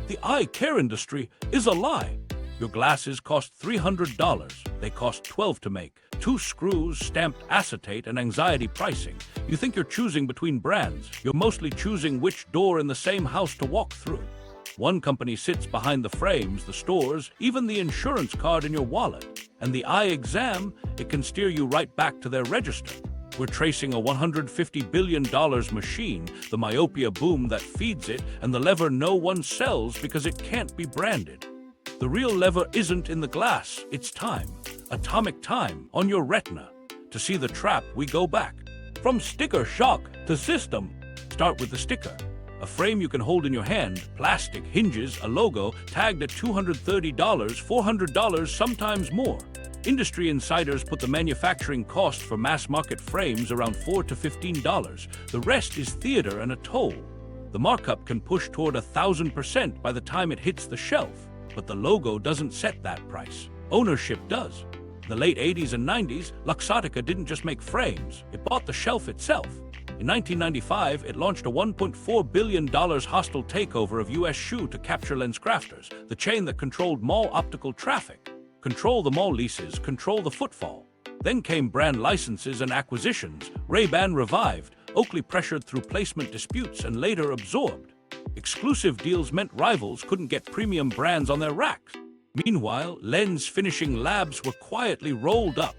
The eye care industry is a lie. Your glasses cost $300. They cost $12 to make. 2 screws, stamped acetate, and anxiety pricing. You think you're choosing between brands. You're mostly choosing which door in the same house to walk through. One company sits behind the frames, the stores, even the insurance card in your wallet. And the eye exam, it can steer you right back to their register. We're tracing a $150 billion machine, the myopia boom that feeds it, and the lever no one sells because it can't be branded. The real lever isn't in the glass, it's time. Atomic time on your retina. To see the trap, we go back. From sticker shock to system. Start with the sticker. A frame you can hold in your hand, plastic, hinges, a logo, tagged at $230, $400, sometimes more. Industry insiders put the manufacturing cost for mass-market frames around $4 to $15. The rest is theater and a toll. The markup can push toward 1,000% by the time it hits the shelf, but the logo doesn't set that price. Ownership does. In the late 80s and 90s, Luxottica didn't just make frames, it bought the shelf itself. In 1995, it launched a $1.4 billion hostile takeover of US Shoe to capture LensCrafters, the chain that controlled mall optical traffic. Control the mall leases, control the footfall. Then came brand licenses and acquisitions. Ray-Ban revived, Oakley pressured through placement disputes and later absorbed. Exclusive deals meant rivals couldn't get premium brands on their racks. Meanwhile, lens finishing labs were quietly rolled up.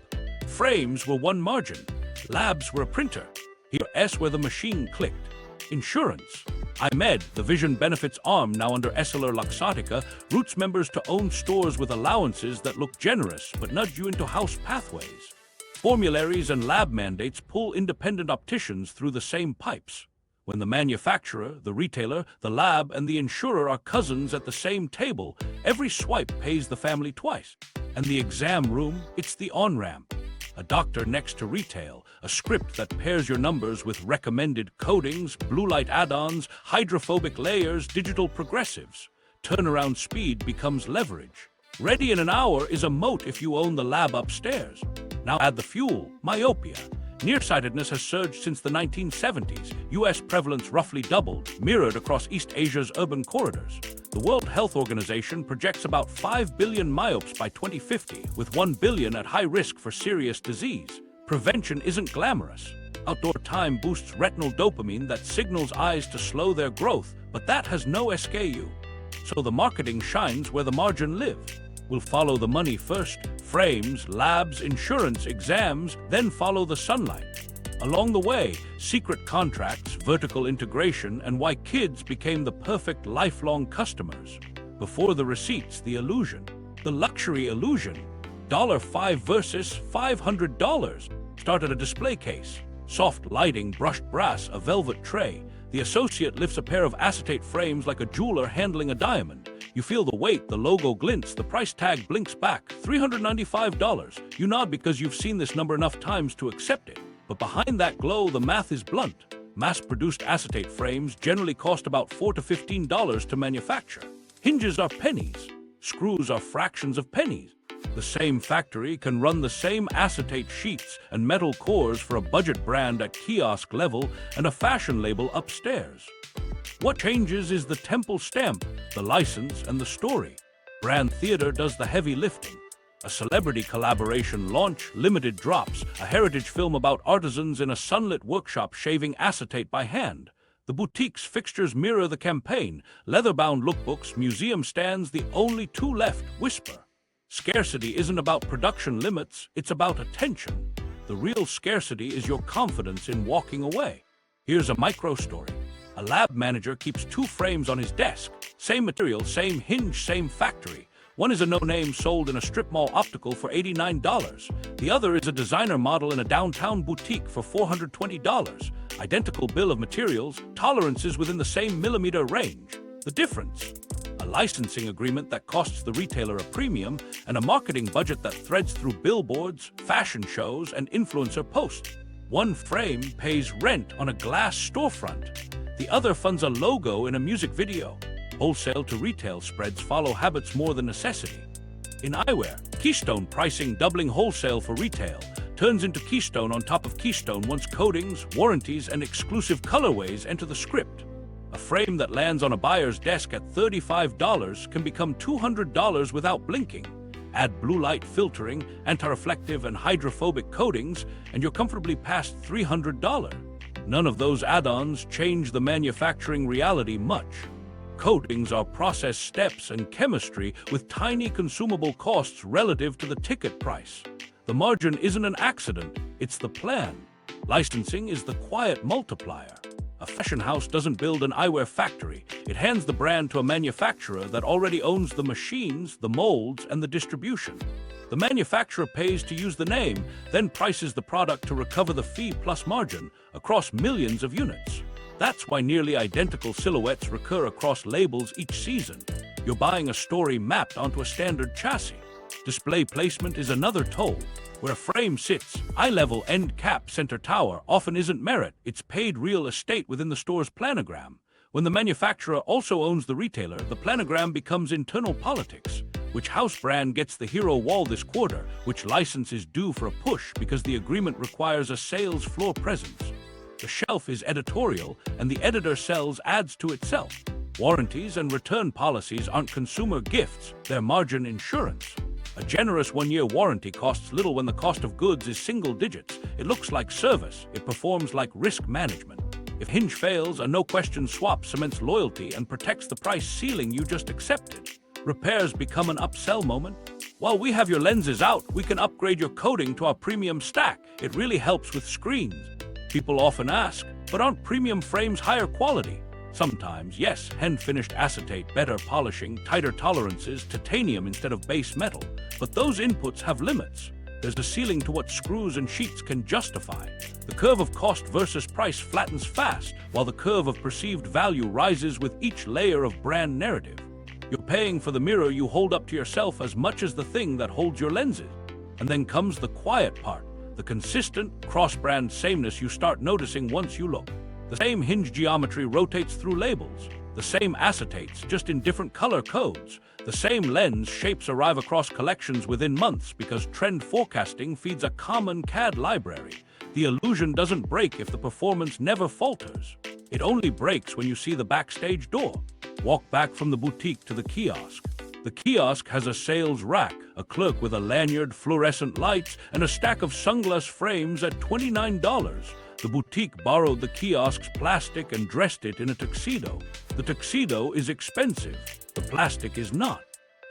Frames were one margin. Labs were a printer. Here S where the machine clicked. Insurance. EyeMed, the vision benefits arm now under Essilor Luxottica, routes members to own stores with allowances that look generous but nudge you into house pathways. Formularies and lab mandates pull independent opticians through the same pipes. When the manufacturer, the retailer, the lab, and the insurer are cousins at the same table, every swipe pays the family twice. And the exam room, it's the on-ramp. A doctor next to retail, a script that pairs your numbers with recommended coatings, blue light add-ons, hydrophobic layers, digital progressives. Turnaround speed becomes leverage. Ready in an hour is a moat if you own the lab upstairs. Now add the fuel, myopia. Nearsightedness has surged since the 1970s. US prevalence roughly doubled, mirrored across East Asia's urban corridors. The World Health Organization projects about 5 billion myopes by 2050, with 1 billion at high risk for serious disease. Prevention isn't glamorous. Outdoor time boosts retinal dopamine that signals eyes to slow their growth, but that has no SKU. So the marketing shines where the margin lives. We'll follow the money first, frames, labs, insurance, exams, then follow the sunlight. Along the way, secret contracts, vertical integration, and why kids became the perfect lifelong customers. Before the receipts, the illusion. The luxury illusion. $5 versus $500. Started a display case. Soft lighting, brushed brass, a velvet tray. The associate lifts a pair of acetate frames like a jeweler handling a diamond. You feel the weight, the logo glints, the price tag blinks back, $395. You nod because you've seen this number enough times to accept it. But behind that glow, the math is blunt. Mass-produced acetate frames generally cost about $4 to $15 to manufacture. Hinges are pennies. Screws are fractions of pennies. The same factory can run the same acetate sheets and metal cores for a budget brand at kiosk level and a fashion label upstairs. What changes is the temple stamp, the license, and the story. Brand theater does the heavy lifting. A celebrity collaboration launch, limited drops, a heritage film about artisans in a sunlit workshop shaving acetate by hand. The boutique's fixtures mirror the campaign. Leather-bound lookbooks, museum stands, the only two left whisper. Scarcity isn't about production limits, it's about attention. The real scarcity is your confidence in walking away. Here's a micro story. A lab manager keeps 2 frames on his desk. Same material, same hinge, same factory. One is a no-name sold in a strip mall optical for $89. The other is a designer model in a downtown boutique for $420. Identical bill of materials, tolerances within the same millimeter range. The difference? A licensing agreement that costs the retailer a premium, and a marketing budget that threads through billboards, fashion shows, and influencer posts. One frame pays rent on a glass storefront. The other funds a logo in a music video. Wholesale to retail spreads follow habits more than necessity. In eyewear, Keystone pricing doubling wholesale for retail turns into Keystone on top of Keystone once coatings, warranties, and exclusive colorways enter the script. A frame that lands on a buyer's desk at $35 can become $200 without blinking. Add blue light filtering, anti-reflective and hydrophobic coatings, and you're comfortably past $300. None of those add-ons change the manufacturing reality much. Coatings are process steps and chemistry with tiny consumable costs relative to the ticket price. The margin isn't an accident, it's the plan. Licensing is the quiet multiplier. A fashion house doesn't build an eyewear factory. It hands the brand to a manufacturer that already owns the machines, the molds, and the distribution. The manufacturer pays to use the name, then prices the product to recover the fee plus margin across millions of units. That's why nearly identical silhouettes recur across labels each season. You're buying a story mapped onto a standard chassis. Display placement is another toll. Where a frame sits, eye-level end cap center tower often isn't merit, it's paid real estate within the store's planogram. When the manufacturer also owns the retailer, the planogram becomes internal politics. Which house brand gets the hero wall this quarter? Which license is due for a push because the agreement requires a sales floor presence? The shelf is editorial, and the editor sells ads to itself. Warranties and return policies aren't consumer gifts, they're margin insurance. A generous one-year warranty costs little when the cost of goods is single digits. It looks like service, it performs like risk management. If hinge fails, a no-question swap cements loyalty and protects the price ceiling you just accepted. Repairs become an upsell moment. While we have your lenses out, we can upgrade your coating to our premium stack. It really helps with screens. People often ask, but aren't premium frames higher quality? Sometimes, yes, hand-finished acetate, better polishing, tighter tolerances, titanium instead of base metal. But those inputs have limits. There's a ceiling to what screws and sheets can justify. The curve of cost versus price flattens fast, while the curve of perceived value rises with each layer of brand narrative. You're paying for the mirror you hold up to yourself as much as the thing that holds your lenses. And then comes the quiet part, the consistent, cross-brand sameness you start noticing once you look. The same hinge geometry rotates through labels. The same acetates, just in different color codes. The same lens shapes arrive across collections within months because trend forecasting feeds a common CAD library. The illusion doesn't break if the performance never falters. It only breaks when you see the backstage door. Walk back from the boutique to the kiosk. The kiosk has a sales rack, a clerk with a lanyard, fluorescent lights, and a stack of sunglass frames at $29. The boutique borrowed the kiosk's plastic and dressed it in a tuxedo. The tuxedo is expensive. The plastic is not.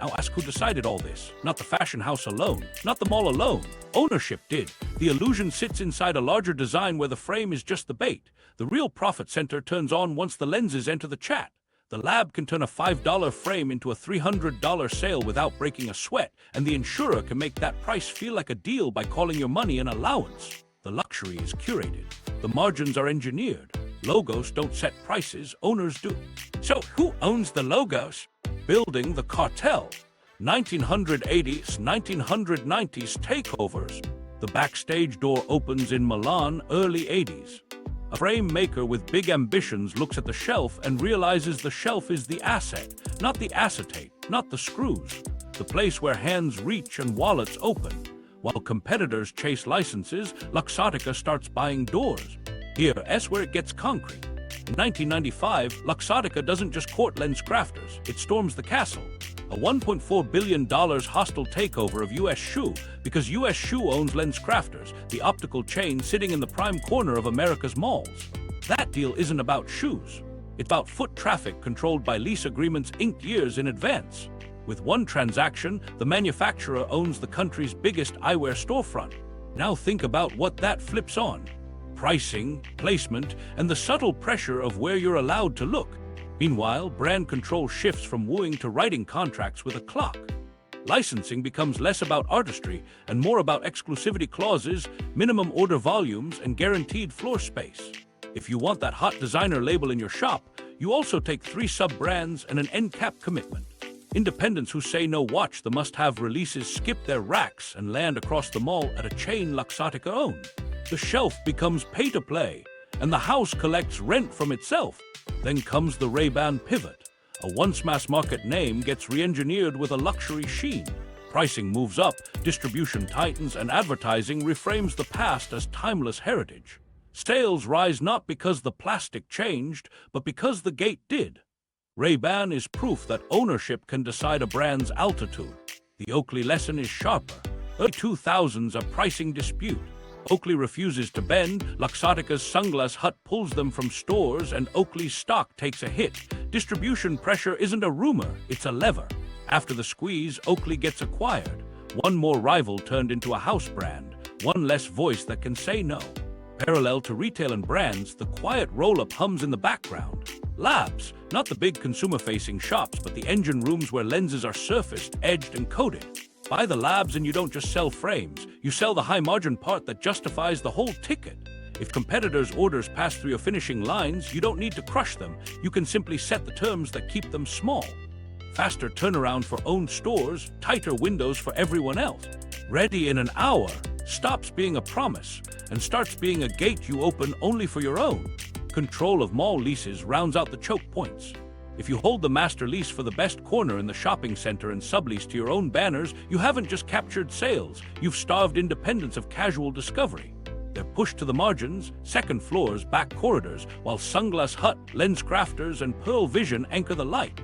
Now ask who decided all this. Not the fashion house alone. Not the mall alone. Ownership did. The illusion sits inside a larger design where the frame is just the bait. The real profit center turns on once the lenses enter the chat. The lab can turn a $5 frame into a $300 sale without breaking a sweat, and the insurer can make that price feel like a deal by calling your money an allowance. The luxury is curated. The margins are engineered. Logos don't set prices, owners do. So who owns the logos? Building the Cartel. 1980s, 1990s takeovers. The backstage door opens in Milan, early 80s. A frame maker with big ambitions looks at the shelf and realizes the shelf is the asset, not the acetate, not the screws. The place where hands reach and wallets open. While competitors chase licenses, Luxottica starts buying doors. Here's where it gets concrete. In 1995, Luxottica doesn't just court LensCrafters, it storms the castle. A $1.4 billion hostile takeover of U.S. Shoe, because U.S. Shoe owns LensCrafters, the optical chain sitting in the prime corner of America's malls. That deal isn't about shoes. It's about foot traffic controlled by lease agreements inked years in advance. With one transaction, the manufacturer owns the country's biggest eyewear storefront. Now think about what that flips on. Pricing, placement, and the subtle pressure of where you're allowed to look. Meanwhile, brand control shifts from wooing to writing contracts with a clock. Licensing becomes less about artistry and more about exclusivity clauses, minimum order volumes, and guaranteed floor space. If you want that hot designer label in your shop, you also take 3 sub-brands and an end cap commitment. Independents who say no watch the must-have releases skip their racks and land across the mall at a chain Luxottica owns. The shelf becomes pay-to-play, and the house collects rent from itself. Then comes the Ray-Ban pivot. A once mass-market name gets re-engineered with a luxury sheen. Pricing moves up, distribution tightens, and advertising reframes the past as timeless heritage. Sales rise not because the plastic changed, but because the gate did. Ray-Ban is proof that ownership can decide a brand's altitude. The Oakley lesson is sharper. Early 2000s, a pricing dispute. Oakley refuses to bend, Luxottica's Sunglass Hut pulls them from stores, and Oakley's stock takes a hit. Distribution pressure isn't a rumor, it's a lever. After the squeeze, Oakley gets acquired. One more rival turned into a house brand, one less voice that can say no. Parallel to retail and brands, the quiet roll-up hums in the background. Labs, not the big consumer-facing shops, but the engine rooms where lenses are surfaced, edged, and coated. Buy the labs and you don't just sell frames, you sell the high-margin part that justifies the whole ticket. If competitors' orders pass through your finishing lines, you don't need to crush them, you can simply set the terms that keep them small. Faster turnaround for owned stores, tighter windows for everyone else. Ready in an hour stops being a promise and starts being a gate you open only for your own. Control of mall leases rounds out the choke points. If you hold the master lease for the best corner in the shopping center and sublease to your own banners, you haven't just captured sales, you've starved independence of casual discovery. They're pushed to the margins, second floors, back corridors, while Sunglass Hut, LensCrafters, and Pearl Vision anchor the light.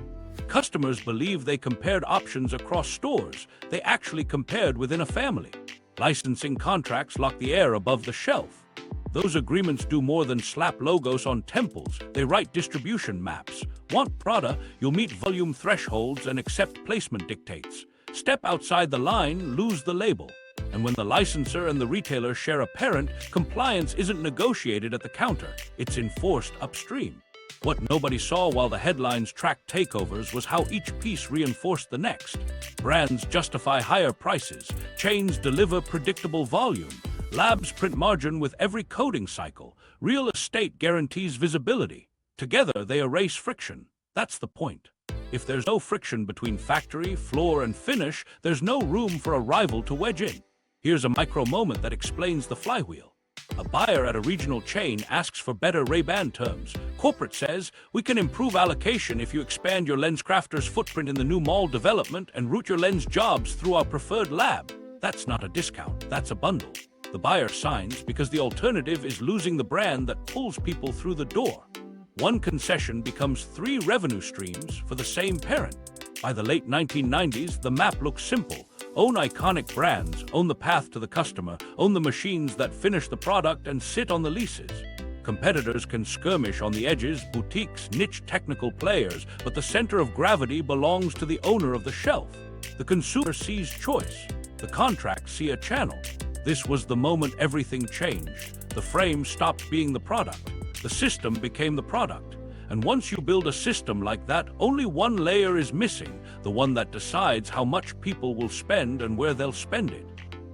Customers believe they compared options across stores. They actually compared within a family. Licensing contracts lock the air above the shelf. Those agreements do more than slap logos on temples. They write distribution maps. Want Prada, you'll meet volume thresholds and accept placement dictates. Step outside the line, lose the label. And when the licensor and the retailer share a parent, compliance isn't negotiated at the counter. It's enforced upstream. What nobody saw while the headlines tracked takeovers was how each piece reinforced the next. Brands justify higher prices. Chains deliver predictable volume. Labs print margin with every coding cycle. Real estate guarantees visibility. Together, they erase friction. That's the point. If there's no friction between factory, floor, and finish, there's no room for a rival to wedge in. Here's a micro moment that explains the flywheel. A buyer at a regional chain asks for better Ray-Ban terms. Corporate says, we can improve allocation if you expand your LensCrafters footprint in the new mall development and route your lens jobs through our preferred lab. That's not a discount, that's a bundle. The buyer signs because the alternative is losing the brand that pulls people through the door. One concession becomes 3 revenue streams for the same parent. By the late 1990s, the map looks simple. Own iconic brands, own the path to the customer, own the machines that finish the product and sit on the leases. Competitors can skirmish on the edges, boutiques, niche technical players, but the center of gravity belongs to the owner of the shelf. The consumer sees choice. The contracts see a channel. This was the moment everything changed. The frame stopped being the product. The system became the product. And once you build a system like that, only one layer is missing, the one that decides how much people will spend and where they'll spend it.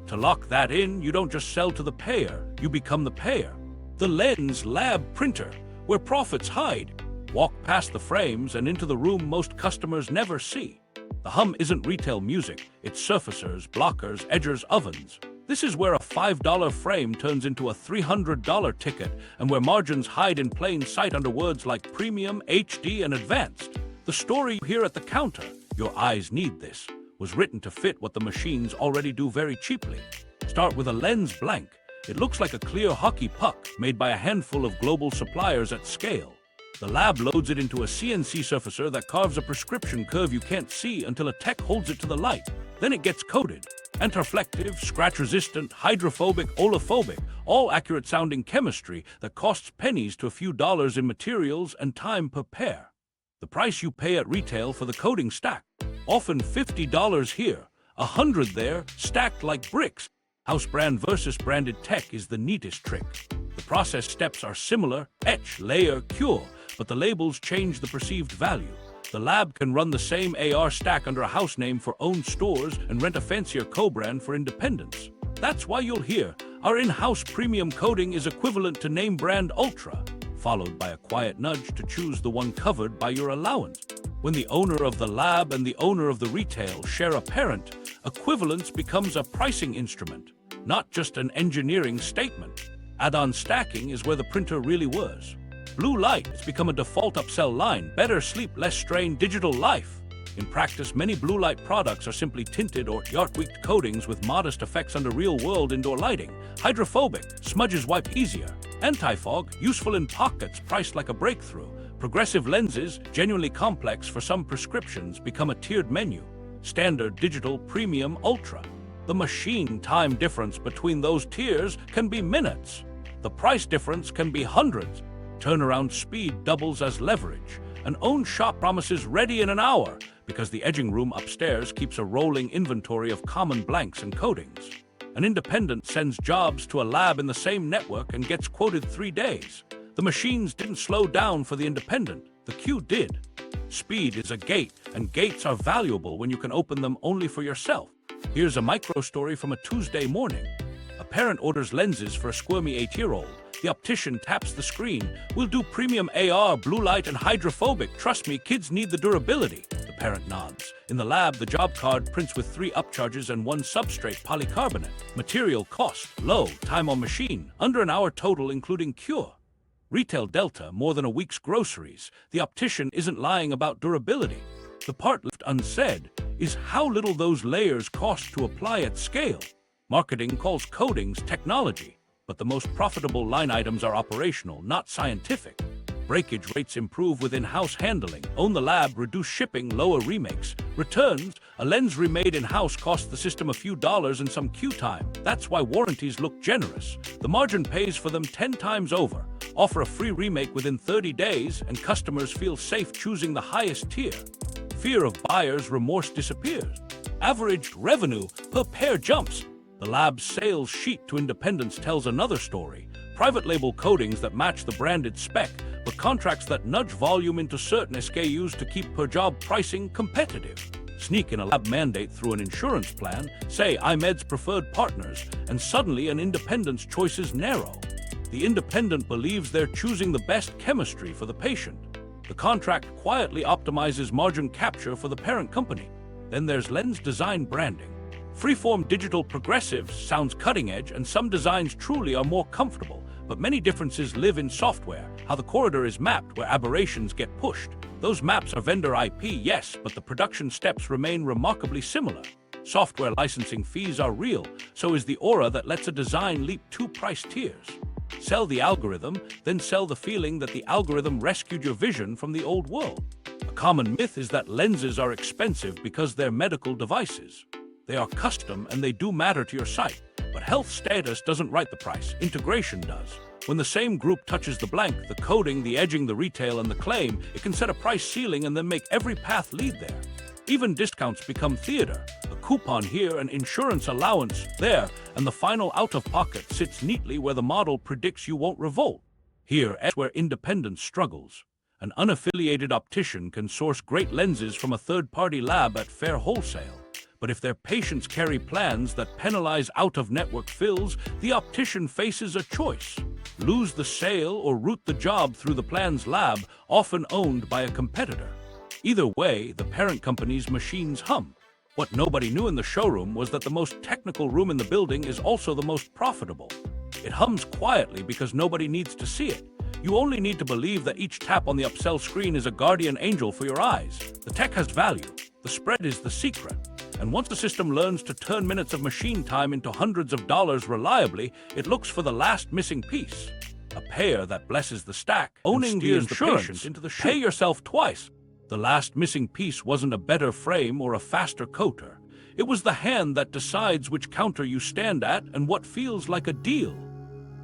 To lock that in, you don't just sell to the payer, you become the payer. The lens lab printer, where profits hide. Walk past the frames and into the room most customers never see. The hum isn't retail music, it's surfacers, blockers, edgers, ovens. This is where a $5 frame turns into a $300 ticket and where margins hide in plain sight under words like premium, HD, and advanced. The story you hear at the counter, your eyes need this, was written to fit what the machines already do very cheaply. Start with a lens blank. It looks like a clear hockey puck made by a handful of global suppliers at scale. The lab loads it into a CNC surfacer that carves a prescription curve you can't see until a tech holds it to the light. Then it gets coated. Antireflective, scratch-resistant, hydrophobic, oliphobic, all accurate-sounding chemistry that costs pennies to a few dollars in materials and time per pair. The price you pay at retail for the coating stack. Often $50 here, $100 there, stacked like bricks. House brand versus branded tech is the neatest trick. The process steps are similar, etch, layer, cure, but the labels change the perceived value. The lab can run the same AR stack under a house name for owned stores and rent a fancier co-brand for independence. That's why you'll hear, our in-house premium coating is equivalent to name brand Ultra, followed by a quiet nudge to choose the one covered by your allowance. When the owner of the lab and the owner of the retail share a parent, equivalence becomes a pricing instrument, not just an engineering statement. Add-on stacking is where the printer really was. Blue light has become a default upsell line. Better sleep, less strain, digital life. In practice, many blue light products are simply tinted or yacht-tweaked coatings with modest effects under real-world indoor lighting. Hydrophobic, smudges wipe easier. Anti-fog, useful in pockets, priced like a breakthrough. Progressive lenses, genuinely complex for some prescriptions, become a tiered menu. Standard, digital, premium, ultra. The machine time difference between those tiers can be minutes. The price difference can be hundreds. Turnaround speed doubles as leverage. An own shop promises ready in an hour because the edging room upstairs keeps a rolling inventory of common blanks and coatings. An independent sends jobs to a lab in the same network and gets quoted 3 days. The machines didn't slow down for the independent. The queue did. Speed is a gate, and gates are valuable when you can open them only for yourself. Here's a micro story from a Tuesday morning. A parent orders lenses for a squirmy 8-year-old. The optician taps the screen. "We'll do premium AR, blue light, and hydrophobic. Trust me, kids need the durability." The parent nods. In the lab, the job card prints with 3 upcharges and 1 substrate polycarbonate. Material cost, low. Time on machine, under an hour total including cure. Retail delta, more than a week's groceries. The optician isn't lying about durability. The part left unsaid is how little those layers cost to apply at scale. Marketing calls coatings technology, but the most profitable line items are operational, not scientific. Breakage rates improve with in-house handling. Own the lab, reduce shipping, lower remakes. Returns, a lens remade in-house costs the system a few dollars and some queue time. That's why warranties look generous. The margin pays for them 10 times over. Offer a free remake within 30 days, and customers feel safe choosing the highest tier. Fear of buyer's remorse disappears. Average revenue per pair jumps. The lab's sales sheet to independents tells another story. Private label coatings that match the branded spec, but contracts that nudge volume into certain SKUs to keep per job pricing competitive. Sneak in a lab mandate through an insurance plan, say EyeMed's preferred partners, and suddenly an independent's choices narrow. The independent believes they're choosing the best chemistry for the patient. The contract quietly optimizes margin capture for the parent company. Then there's lens design branding. Freeform digital progressives sounds cutting edge, and some designs truly are more comfortable, but many differences live in software, how the corridor is mapped, where aberrations get pushed. Those maps are vendor IP, yes, but the production steps remain remarkably similar. Software licensing fees are real, so is the aura that lets a design leap 2 price tiers. Sell the algorithm, then sell the feeling that the algorithm rescued your vision from the old world. A common myth is that lenses are expensive because they're medical devices. They are custom and they do matter to your sight, but health status doesn't write the price, integration does. When the same group touches the blank, the coding, the edging, the retail, and the claim, it can set a price ceiling and then make every path lead there. Even discounts become theater. A coupon here, an insurance allowance there, and the final out-of-pocket sits neatly where the model predicts you won't revolt. Here is where independence struggles. An unaffiliated optician can source great lenses from a third-party lab at fair wholesale. But if their patients carry plans that penalize out-of-network fills, the optician faces a choice. Lose the sale or route the job through the plan's lab, often owned by a competitor. Either way, the parent company's machines hum. What nobody knew in the showroom was that the most technical room in the building is also the most profitable. It hums quietly because nobody needs to see it. You only need to believe that each tap on the upsell screen is a guardian angel for your eyes. The tech has value. The spread is the secret. And once the system learns to turn minutes of machine time into hundreds of dollars reliably, it looks for the last missing piece. A payer that blesses the stack, owning the insurance into the pay yourself twice. The last missing piece wasn't a better frame or a faster coater. It was the hand that decides which counter you stand at and what feels like a deal.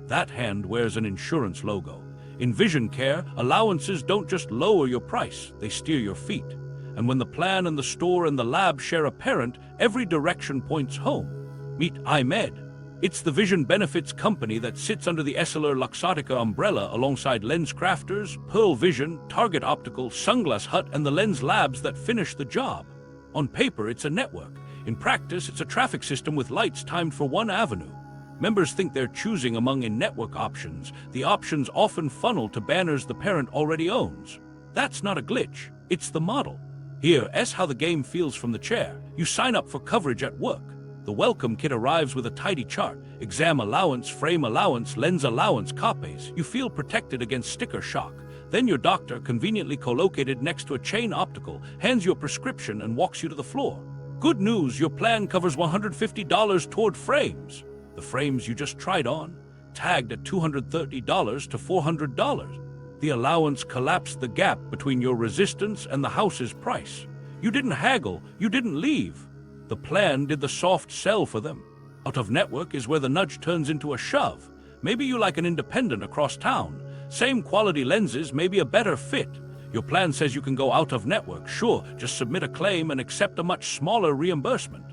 That hand wears an insurance logo. In vision care, allowances don't just lower your price, they steer your feet. And when the plan and the store and the lab share a parent, every direction points home. Meet EyeMed. It's the vision benefits company that sits under the Essilor Luxottica umbrella alongside LensCrafters, Pearl Vision, Target Optical, Sunglass Hut, and the lens labs that finish the job. On paper, it's a network. In practice, it's a traffic system with lights timed for one avenue. Members think they're choosing among in-network options. The options often funnel to banners the parent already owns. That's not a glitch. It's the model. Here's how the game feels from the chair. You sign up for coverage at work. The welcome kit arrives with a tidy chart. Exam allowance, frame allowance, lens allowance, copies. You feel protected against sticker shock. Then your doctor, conveniently co-located next to a chain optical, hands you a prescription and walks you to the floor. Good news, your plan covers $150 toward frames. The frames you just tried on. tagged at $230 to $400. The allowance collapsed the gap between your resistance and the house's price. You didn't haggle, you didn't leave. The plan did the soft sell for them. Out of network is where the nudge turns into a shove. Maybe you like an independent across town. Same quality lenses, maybe a better fit. Your plan says you can go out of network. Sure, just submit a claim and accept a much smaller reimbursement.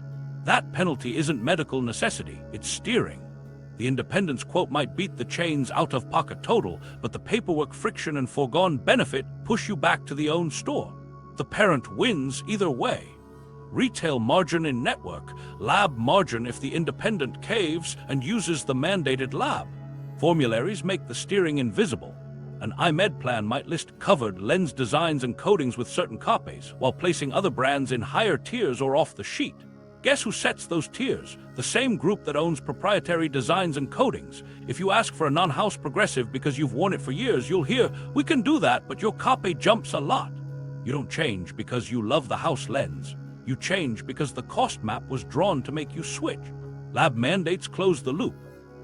That penalty isn't medical necessity, it's steering. The independent's quote might beat the chain's out-of-pocket total, but the paperwork friction and foregone benefit push you back to the owned store. The parent wins either way. Retail margin in network, lab margin if the independent caves and uses the mandated lab. Formularies make the steering invisible. An EyeMed plan might list covered lens designs and coatings with certain copies, while placing other brands in higher tiers or off the sheet. Guess who sets those tiers? The same group that owns proprietary designs and coatings. If you ask for a non-house progressive because you've worn it for years, you'll hear, "We can do that, but your copy jumps a lot." You don't change because you love the house lens. You change because the cost map was drawn to make you switch. Lab mandates close the loop.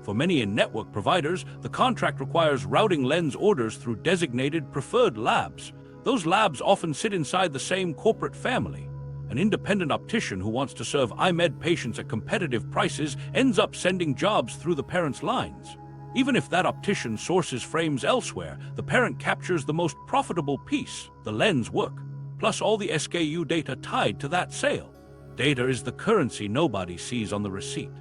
For many in-network providers, the contract requires routing lens orders through designated preferred labs. Those labs often sit inside the same corporate family. An independent optician who wants to serve EyeMed patients at competitive prices ends up sending jobs through the parent's lines. Even if that optician sources frames elsewhere, the parent captures the most profitable piece, the lens work, plus all the SKU data tied to that sale. Data is the currency nobody sees on the receipt.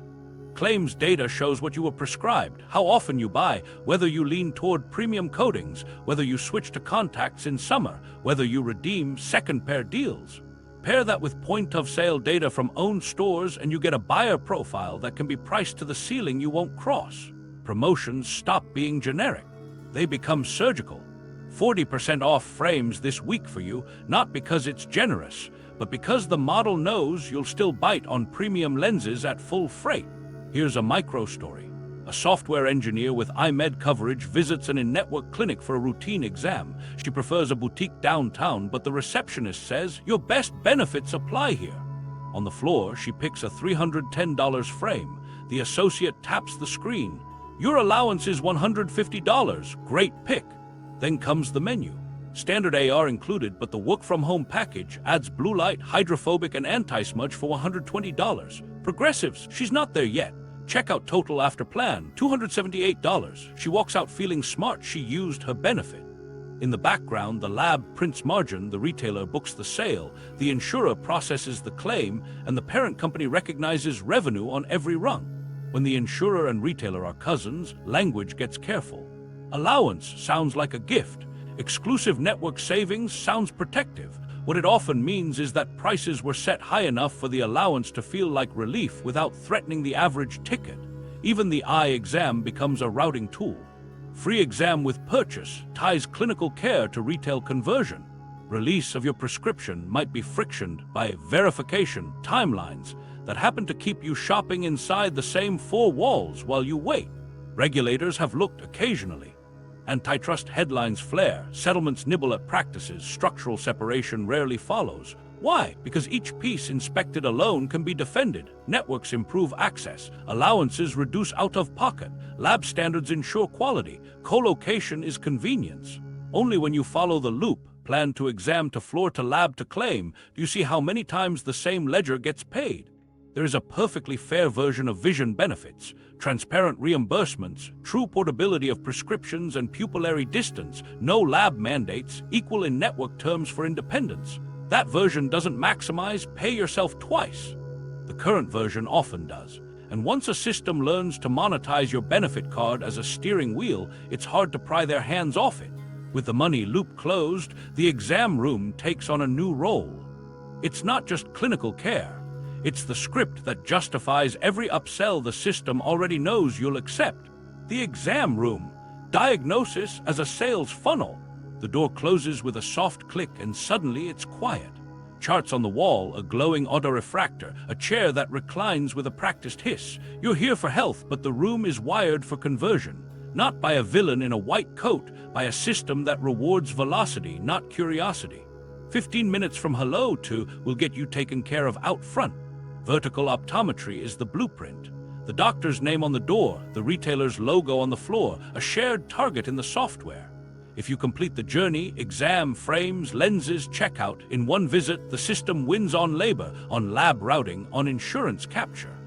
Claims data shows what you were prescribed, how often you buy, whether you lean toward premium coatings, whether you switch to contacts in summer, whether you redeem second pair deals. Pair that with point-of-sale data from owned stores and you get a buyer profile that can be priced to the ceiling you won't cross. Promotions stop being generic. They become surgical. 40% off frames this week for you, not because it's generous, but because the model knows you'll still bite on premium lenses at full freight. Here's a micro story. A software engineer with EyeMed coverage visits an in-network clinic for a routine exam. She prefers a boutique downtown, but the receptionist says, "Your best benefits apply here." On the floor, she picks a $310 frame. The associate taps the screen. "Your allowance is $150. Great pick." Then comes the menu. Standard AR included, but the work-from-home package adds blue light, hydrophobic, and anti-smudge for $120. Progressives, she's not there yet. Checkout total after plan, $278. She walks out feeling smart. She used her benefit. In the background, the lab prints margin, the retailer books the sale, the insurer processes the claim, and the parent company recognizes revenue on every rung. When the insurer and retailer are cousins, language gets careful. Allowance sounds like a gift. Exclusive network savings sounds protective. What it often means is that prices were set high enough for the allowance to feel like relief without threatening the average ticket. Even the eye exam becomes a routing tool. Free exam with purchase ties clinical care to retail conversion. Release of your prescription might be frictioned by verification timelines that happen to keep you shopping inside the same four walls while you wait. Regulators have looked occasionally. Antitrust headlines flare, settlements nibble at practices, structural separation rarely follows. Why? Because each piece inspected alone can be defended. Networks improve access, allowances reduce out-of-pocket, lab standards ensure quality, co-location is convenience. Only when you follow the loop, plan to exam to floor to lab to claim, do you see how many times the same ledger gets paid. There is a perfectly fair version of vision benefits, transparent reimbursements, true portability of prescriptions and pupillary distance, no lab mandates, equal in network terms for independence. That version doesn't maximize pay yourself twice. The current version often does. And once a system learns to monetize your benefit card as a steering wheel, it's hard to pry their hands off it. With the money loop closed, the exam room takes on a new role. It's not just clinical care. It's the script that justifies every upsell the system already knows you'll accept. The exam room. Diagnosis as a sales funnel. The door closes with a soft click and suddenly it's quiet. Charts on the wall, a glowing autorefractor, a chair that reclines with a practiced hiss. You're here for health, but the room is wired for conversion. Not by a villain in a white coat, by a system that rewards velocity, not curiosity. 15 minutes from hello to will get you taken care of out front. Vertical optometry is the blueprint. The doctor's name on the door, the retailer's logo on the floor, a shared target in the software. If you complete the journey, exam, frames, lenses, checkout, in one visit, the system wins on labor, on lab routing, on insurance capture.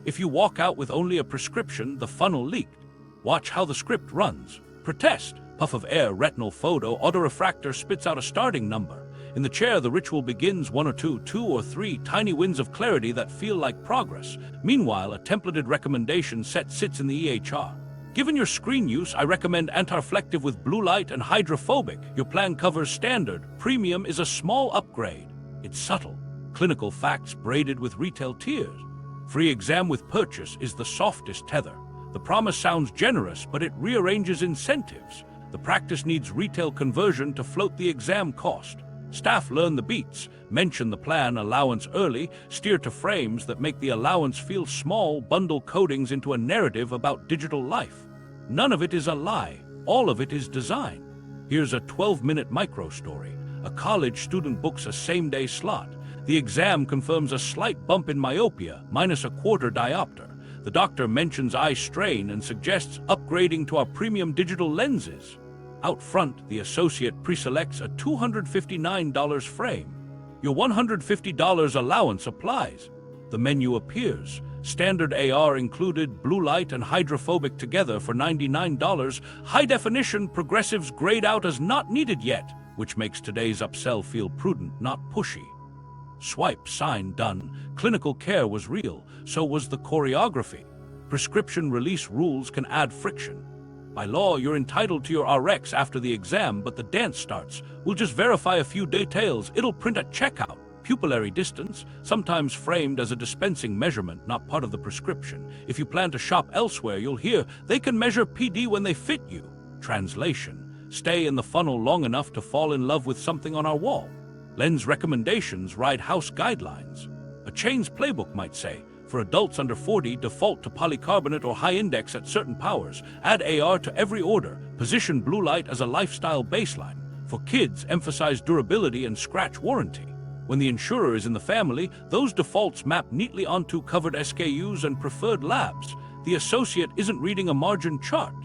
If you walk out with only a prescription, the funnel leaked. Watch how the script runs. Protest, puff of air, retinal photo, autorefractor spits out a starting number. In the chair, the ritual begins, one or two or three tiny wins of clarity that feel like progress. Meanwhile, a templated recommendation set sits in the EHR. Given your screen use, I recommend anti-reflective with blue light and hydrophobic. Your plan covers standard. Premium is a small upgrade. It's subtle. Clinical facts braided with retail tears. Free exam with purchase is the softest tether. The promise sounds generous, but it rearranges incentives. The practice needs retail conversion to float the exam cost. Staff learn the beats, mention the plan allowance early, steer to frames that make the allowance feel small, bundle codings into a narrative about digital life. None of it is a lie, all of it is design. Here's a 12-minute micro-story. A college student books a same-day slot. The exam confirms a slight bump in myopia, -1/4 diopter. The doctor mentions eye strain and suggests upgrading to our premium digital lenses. Out front, the associate preselects a $259 frame. Your $150 allowance applies. The menu appears. Standard AR included, blue light and hydrophobic together for $99. High definition progressives grayed out as not needed yet, which makes today's upsell feel prudent, not pushy. Swipe, sign, done. Clinical care was real, so was the choreography. Prescription release rules can add friction. By law, you're entitled to your RX after the exam, but the dance starts. We'll just verify a few details. It'll print at checkout. Pupillary distance, sometimes framed as a dispensing measurement, not part of the prescription. If you plan to shop elsewhere, you'll hear they can measure PD when they fit you. Translation: stay in the funnel long enough to fall in love with something on our wall. Lens recommendations ride house guidelines. A chain's playbook might say, for adults under 40, default to polycarbonate or high index at certain powers. Add AR to every order. Position blue light as a lifestyle baseline. For kids, emphasize durability and scratch warranty. When the insurer is in the family, those defaults map neatly onto covered SKUs and preferred labs. The associate isn't reading a margin chart.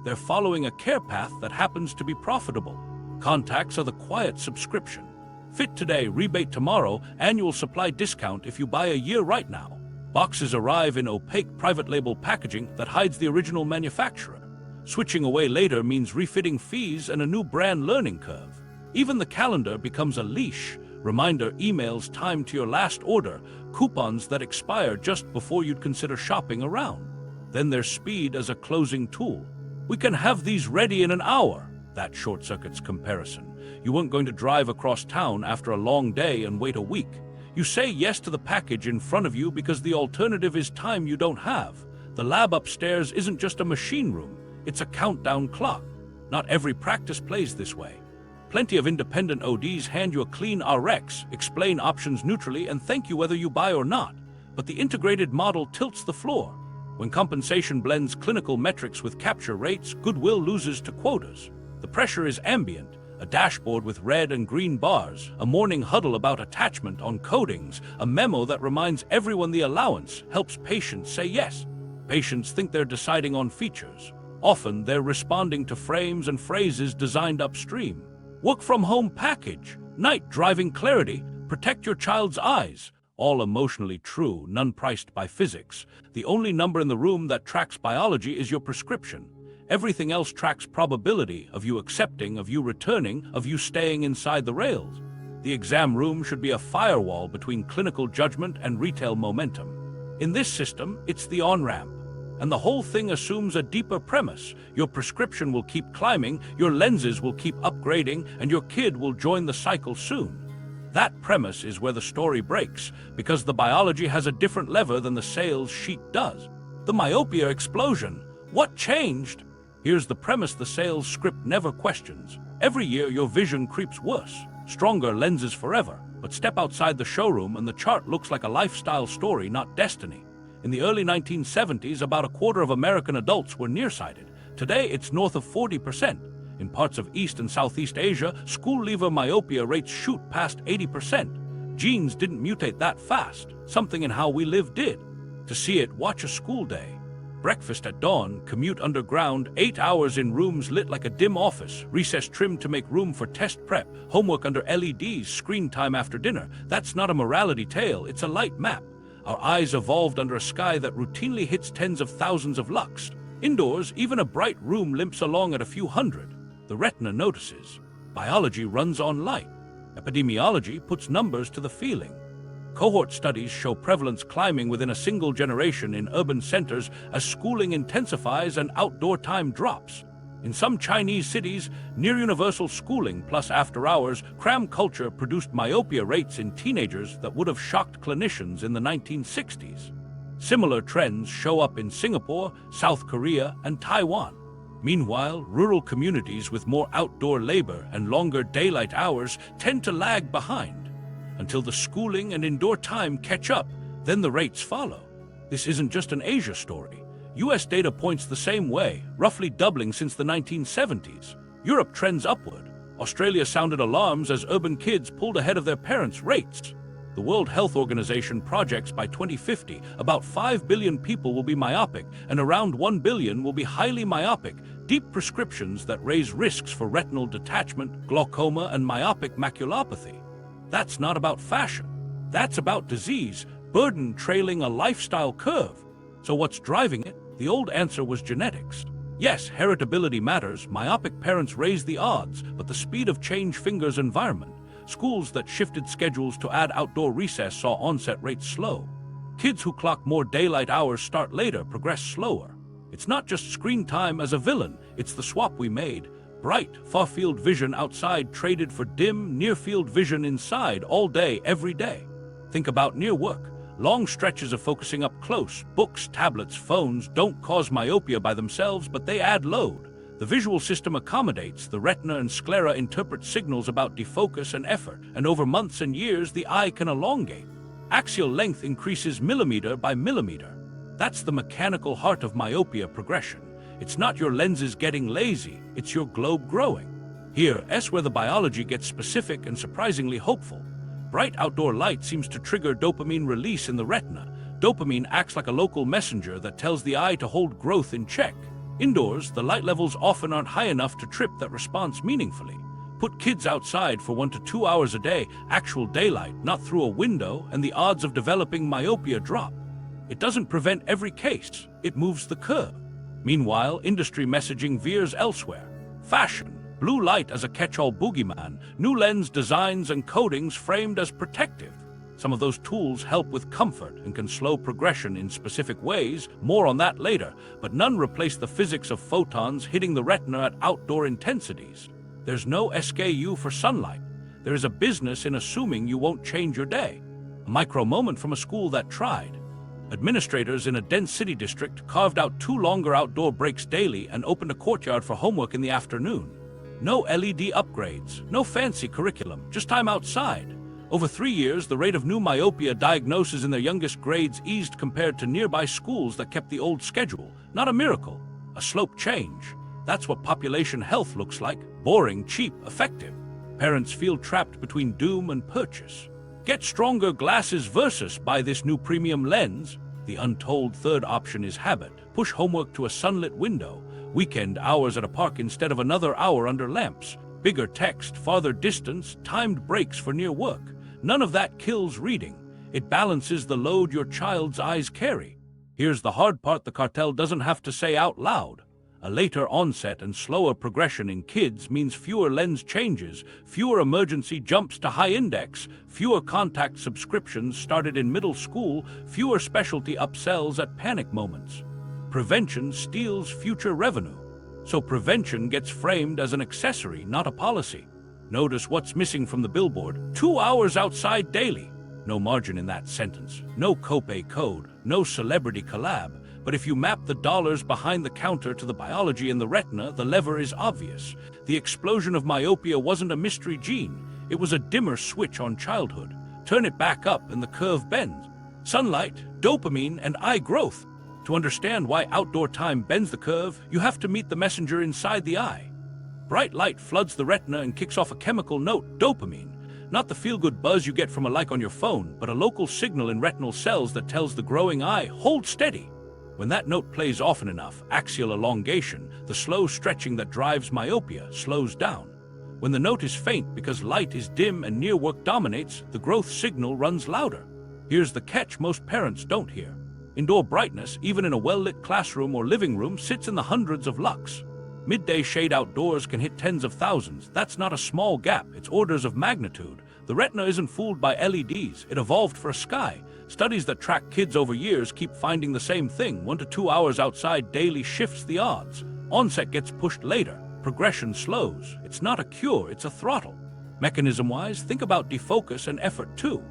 They're following a care path that happens to be profitable. Contacts are the quiet subscription. Fit today, rebate tomorrow, annual supply discount if you buy a year right now. Boxes arrive in opaque private label packaging that hides the original manufacturer. Switching away later means refitting fees and a new brand learning curve. Even the calendar becomes a leash. Reminder emails timed to your last order, coupons that expire just before you'd consider shopping around. Then there's speed as a closing tool. We can have these ready in an hour. That short-circuits comparison. You weren't going to drive across town after a long day and wait a week. You say yes to the package in front of you because the alternative is time you don't have. The lab upstairs isn't just a machine room, it's a countdown clock. Not every practice plays this way. Plenty of independent ODs hand you a clean RX, explain options neutrally, and thank you whether you buy or not. But the integrated model tilts the floor. When compensation blends clinical metrics with capture rates, goodwill loses to quotas. The pressure is ambient. A dashboard with red and green bars, a morning huddle about attachment on codings, a memo that reminds everyone the allowance helps patients say yes. Patients think they're deciding on features. Often they're responding to frames and phrases designed upstream. Work from home package, night driving clarity, protect your child's eyes. All emotionally true, none priced by physics. The only number in the room that tracks biology is your prescription. Everything else tracks probability of you accepting, of you returning, of you staying inside the rails. The exam room should be a firewall between clinical judgment and retail momentum. In this system, it's the on-ramp. And the whole thing assumes a deeper premise. Your prescription will keep climbing, your lenses will keep upgrading, and your kid will join the cycle soon. That premise is where the story breaks, because the biology has a different lever than the sales sheet does. The myopia explosion. What changed? Here's the premise the sales script never questions. Every year your vision creeps worse. Stronger lenses forever. But step outside the showroom and the chart looks like a lifestyle story, not destiny. In the early 1970s, about a quarter of American adults were nearsighted. Today, it's north of 40%. In parts of East and Southeast Asia, school leaver myopia rates shoot past 80%. Genes didn't mutate that fast. Something in how we live did. To see it, watch a school day. Breakfast at dawn, commute underground, 8 hours in rooms lit like a dim office, recess trimmed to make room for test prep, homework under LEDs, screen time after dinner. That's not a morality tale, it's a light map. Our eyes evolved under a sky that routinely hits tens of thousands of lux. Indoors, even a bright room limps along at a few hundred. The retina notices. Biology runs on light. Epidemiology puts numbers to the feeling. Cohort studies show prevalence climbing within a single generation in urban centers as schooling intensifies and outdoor time drops. In some Chinese cities, near-universal schooling plus after-hours cram culture produced myopia rates in teenagers that would have shocked clinicians in the 1960s. Similar trends show up in Singapore, South Korea, and Taiwan. Meanwhile, rural communities with more outdoor labor and longer daylight hours tend to lag behind. Until the schooling and indoor time catch up, then the rates follow. This isn't just an Asia story. US data points the same way, roughly doubling since the 1970s. Europe trends upward. Australia sounded alarms as urban kids pulled ahead of their parents' rates. The World Health Organization projects by 2050, about 5 billion people will be myopic, and around 1 billion will be highly myopic, deep prescriptions that raise risks for retinal detachment, glaucoma, and myopic maculopathy. That's not about fashion. That's about disease, burden trailing a lifestyle curve. So what's driving it? The old answer was genetics. Yes, heritability matters. Myopic parents raise the odds, but the speed of change fingers environment. Schools that shifted schedules to add outdoor recess saw onset rates slow. Kids who clock more daylight hours start later, progress slower. It's not just screen time as a villain, it's the swap we made. Bright, far-field vision outside traded for dim, near-field vision inside all day, every day. Think about near work. Long stretches of focusing up close. Books, tablets, phones don't cause myopia by themselves, but they add load. The visual system accommodates. The retina and sclera interpret signals about defocus and effort, and over months and years, the eye can elongate. Axial length increases millimeter by millimeter. That's the mechanical heart of myopia progression. It's not your lenses getting lazy, it's your globe growing. Here, where the biology gets specific and surprisingly hopeful. Bright outdoor light seems to trigger dopamine release in the retina. Dopamine acts like a local messenger that tells the eye to hold growth in check. Indoors, the light levels often aren't high enough to trip that response meaningfully. Put kids outside for 1 to 2 hours a day, actual daylight, not through a window, and the odds of developing myopia drop. It doesn't prevent every case, it moves the curve. Meanwhile, industry messaging veers elsewhere. Fashion, blue light as a catch-all boogeyman, new lens designs and coatings framed as protective. Some of those tools help with comfort and can slow progression in specific ways, more on that later, but none replace the physics of photons hitting the retina at outdoor intensities. There's no SKU for sunlight. There is a business in assuming you won't change your day. A micro moment from a school that tried. Administrators in a dense city district carved out 2 longer outdoor breaks daily and opened a courtyard for homework in the afternoon. No LED upgrades, no fancy curriculum, just time outside. Over 3 years, the rate of new myopia diagnoses in their youngest grades eased compared to nearby schools that kept the old schedule. Not a miracle, a slope change. That's what population health looks like. Boring, cheap, effective. Parents feel trapped between doom and purchase. Get stronger glasses versus buy this new premium lens. The untold third option is habit. Push homework to a sunlit window. Weekend hours at a park instead of another hour under lamps. Bigger text, farther distance, timed breaks for near work. None of that kills reading. It balances the load your child's eyes carry. Here's the hard part the cartel doesn't have to say out loud. A later onset and slower progression in kids means fewer lens changes, fewer emergency jumps to high index, fewer contact subscriptions started in middle school, fewer specialty upsells at panic moments. Prevention steals future revenue. So prevention gets framed as an accessory, not a policy. Notice what's missing from the billboard. 2 hours outside daily. No margin in that sentence. No copay code. No celebrity collab. But if you map the dollars behind the counter to the biology in the retina, the lever is obvious. The explosion of myopia wasn't a mystery gene. It was a dimmer switch on childhood. Turn it back up and the curve bends. Sunlight, dopamine, and eye growth. To understand why outdoor time bends the curve, you have to meet the messenger inside the eye. Bright light floods the retina and kicks off a chemical note, dopamine. Not the feel-good buzz you get from a like on your phone, but a local signal in retinal cells that tells the growing eye, hold steady. When that note plays often enough, axial elongation, the slow stretching that drives myopia, slows down. When the note is faint because light is dim and near work dominates, the growth signal runs louder. Here's the catch most parents don't hear. Indoor brightness, even in a well-lit classroom or living room, sits in the hundreds of lux. Midday shade outdoors can hit tens of thousands. That's not a small gap, it's orders of magnitude. The retina isn't fooled by LEDs, it evolved for a sky. Studies that track kids over years keep finding the same thing. 1 to 2 hours outside daily shifts the odds. Onset gets pushed later. Progression slows. It's not a cure, it's a throttle. Mechanism-wise, think about defocus and effort too.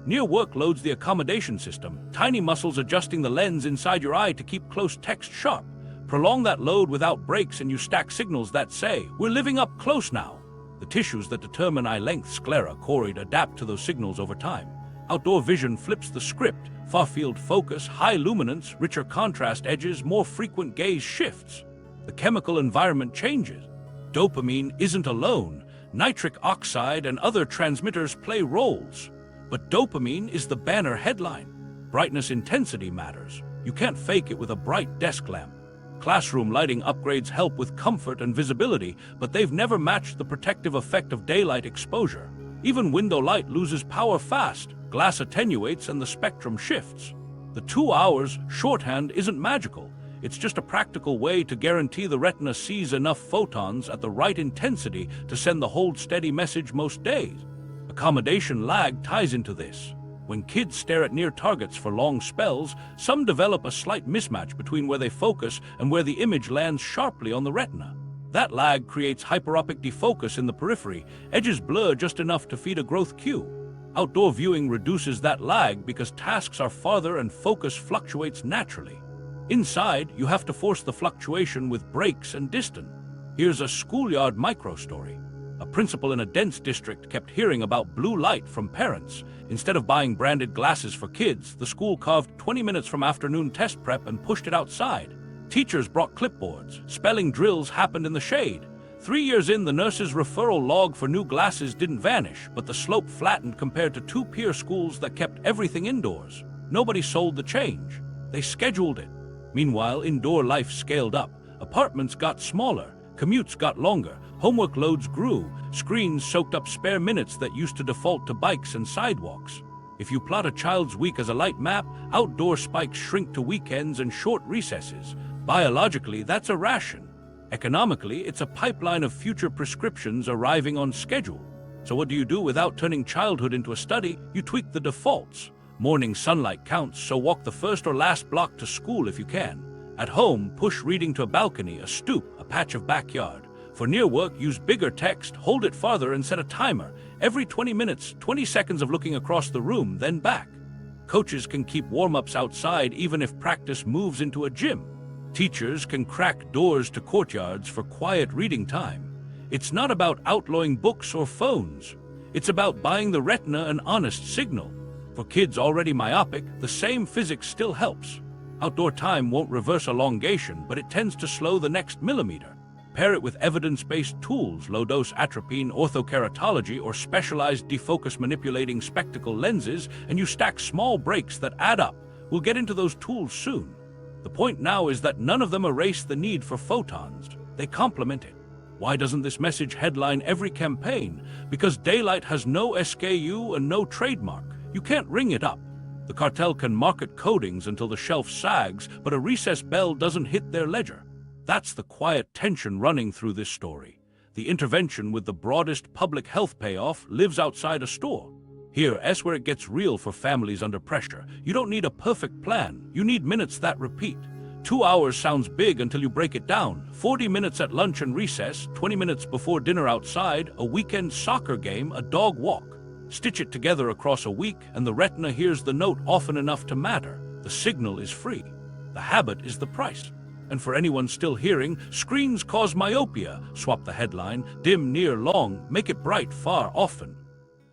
Near work loads the accommodation system, tiny muscles adjusting the lens inside your eye to keep close text sharp. Prolong that load without breaks and you stack signals that say, we're living up close now. The tissues that determine eye length, sclera, choroid, adapt to those signals over time. Outdoor vision flips the script. Far-field focus, high luminance, richer contrast edges, more frequent gaze shifts. The chemical environment changes. Dopamine isn't alone. Nitric oxide and other transmitters play roles. But dopamine is the banner headline. Brightness intensity matters. You can't fake it with a bright desk lamp. Classroom lighting upgrades help with comfort and visibility, but they've never matched the protective effect of daylight exposure. Even window light loses power fast. Glass attenuates and the spectrum shifts. The 2 hours shorthand isn't magical. It's just a practical way to guarantee the retina sees enough photons at the right intensity to send the hold steady message most days. Accommodation lag ties into this. When kids stare at near targets for long spells, some develop a slight mismatch between where they focus and where the image lands sharply on the retina. That lag creates hyperopic defocus in the periphery. Edges blur just enough to feed a growth cue. Outdoor viewing reduces that lag because tasks are farther and focus fluctuates naturally. Inside, you have to force the fluctuation with breaks and distance. Here's a schoolyard micro-story. A principal in a dense district kept hearing about blue light from parents. Instead of buying branded glasses for kids, the school carved 20 minutes from afternoon test prep and pushed it outside. Teachers brought clipboards. Spelling drills happened in the shade. 3 years in, the nurse's referral log for new glasses didn't vanish, but the slope flattened compared to 2 peer schools that kept everything indoors. Nobody sold the change. They scheduled it. Meanwhile, indoor life scaled up. Apartments got smaller. Commutes got longer. Homework loads grew. Screens soaked up spare minutes that used to default to bikes and sidewalks. If you plot a child's week as a light map, outdoor spikes shrink to weekends and short recesses. Biologically, that's a ration. Economically, it's a pipeline of future prescriptions arriving on schedule. So what do you do without turning childhood into a study? You tweak the defaults. Morning sunlight counts, so walk the first or last block to school if you can. At home, push reading to a balcony, a stoop, a patch of backyard. For near work, use bigger text, hold it farther and set a timer. Every 20 minutes, 20 seconds of looking across the room, then back. Coaches can keep warm-ups outside even if practice moves into a gym. Teachers can crack doors to courtyards for quiet reading time. It's not about outlawing books or phones. It's about buying the retina an honest signal. For kids already myopic, the same physics still helps. Outdoor time won't reverse elongation, but it tends to slow the next millimeter. Pair it with evidence-based tools, low-dose atropine, orthokeratology, or specialized defocus manipulating spectacle lenses, and you stack small breaks that add up. We'll get into those tools soon. The point now is that none of them erase the need for photons. They complement it. Why doesn't this message headline every campaign? Because daylight has no SKU and no trademark. You can't ring it up. The cartel can market coatings until the shelf sags, but a recess bell doesn't hit their ledger. That's the quiet tension running through this story. The intervention with the broadest public health payoff lives outside a store. Here, that's where it gets real for families under pressure. You don't need a perfect plan. You need minutes that repeat. 2 hours sounds big until you break it down. 40 minutes at lunch and recess, 20 minutes before dinner outside, a weekend soccer game, a dog walk. Stitch it together across a week, and the retina hears the note often enough to matter. The signal is free. The habit is the price. And for anyone still hearing, screens cause myopia. Swap the headline, dim, near, long, make it bright, far, often.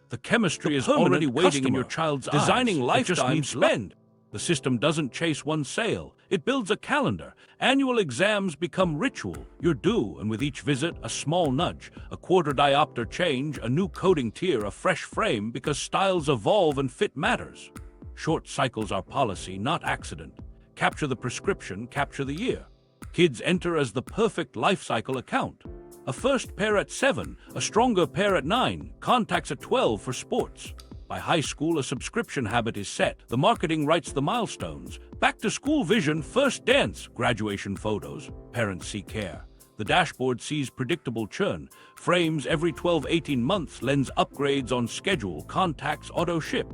The chemistry is already waiting in your child's eyes. Designing lifetime spend. The system doesn't chase one sale, it builds a calendar. Annual exams become ritual. You're due, and with each visit, a small nudge, a quarter diopter change, a new coating tier, a fresh frame, because styles evolve and fit matters. Short cycles are policy, not accident. Capture the prescription, capture the year. Kids enter as the perfect life cycle account. A first pair at 7, a stronger pair at 9, contacts at 12 for sports. By high school, a subscription habit is set. The marketing writes the milestones. Back to school vision, first dance, graduation photos. Parents see care. The dashboard sees predictable churn. Frames every 12-18 months, lens upgrades on schedule, contacts auto ship.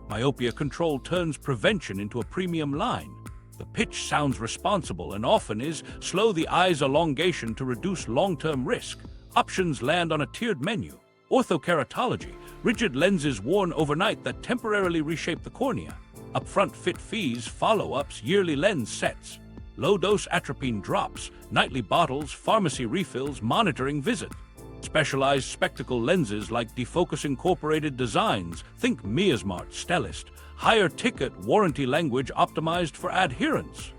Myopia control turns prevention into a premium line. The pitch sounds responsible and often is. Slow the eye's elongation to reduce long-term risk. Options land on a tiered menu. Orthokeratology, rigid lenses worn overnight that temporarily reshape the cornea. Upfront fit fees, follow-ups, yearly lens sets. Low-dose atropine drops, nightly bottles, pharmacy refills, monitoring visit. Specialized spectacle lenses like defocus incorporated designs, think Miasmart, Stellist. Higher ticket, warranty language optimized for adherence.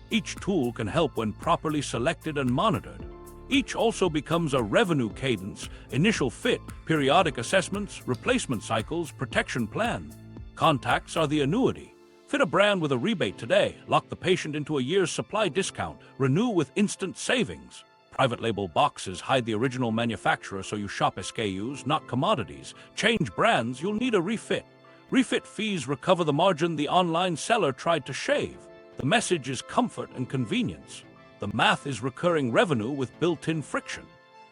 Each tool can help when properly selected and monitored. Each also becomes a revenue cadence, initial fit, periodic assessments, replacement cycles, protection plan. Contacts are the annuity. Fit a brand with a rebate today, lock the patient into a year's supply discount, renew with instant savings. Private label boxes hide the original manufacturer so you shop SKUs, not commodities. Change brands, you'll need a refit. Refit fees recover the margin the online seller tried to shave. The message is comfort and convenience. The math is recurring revenue with built-in friction.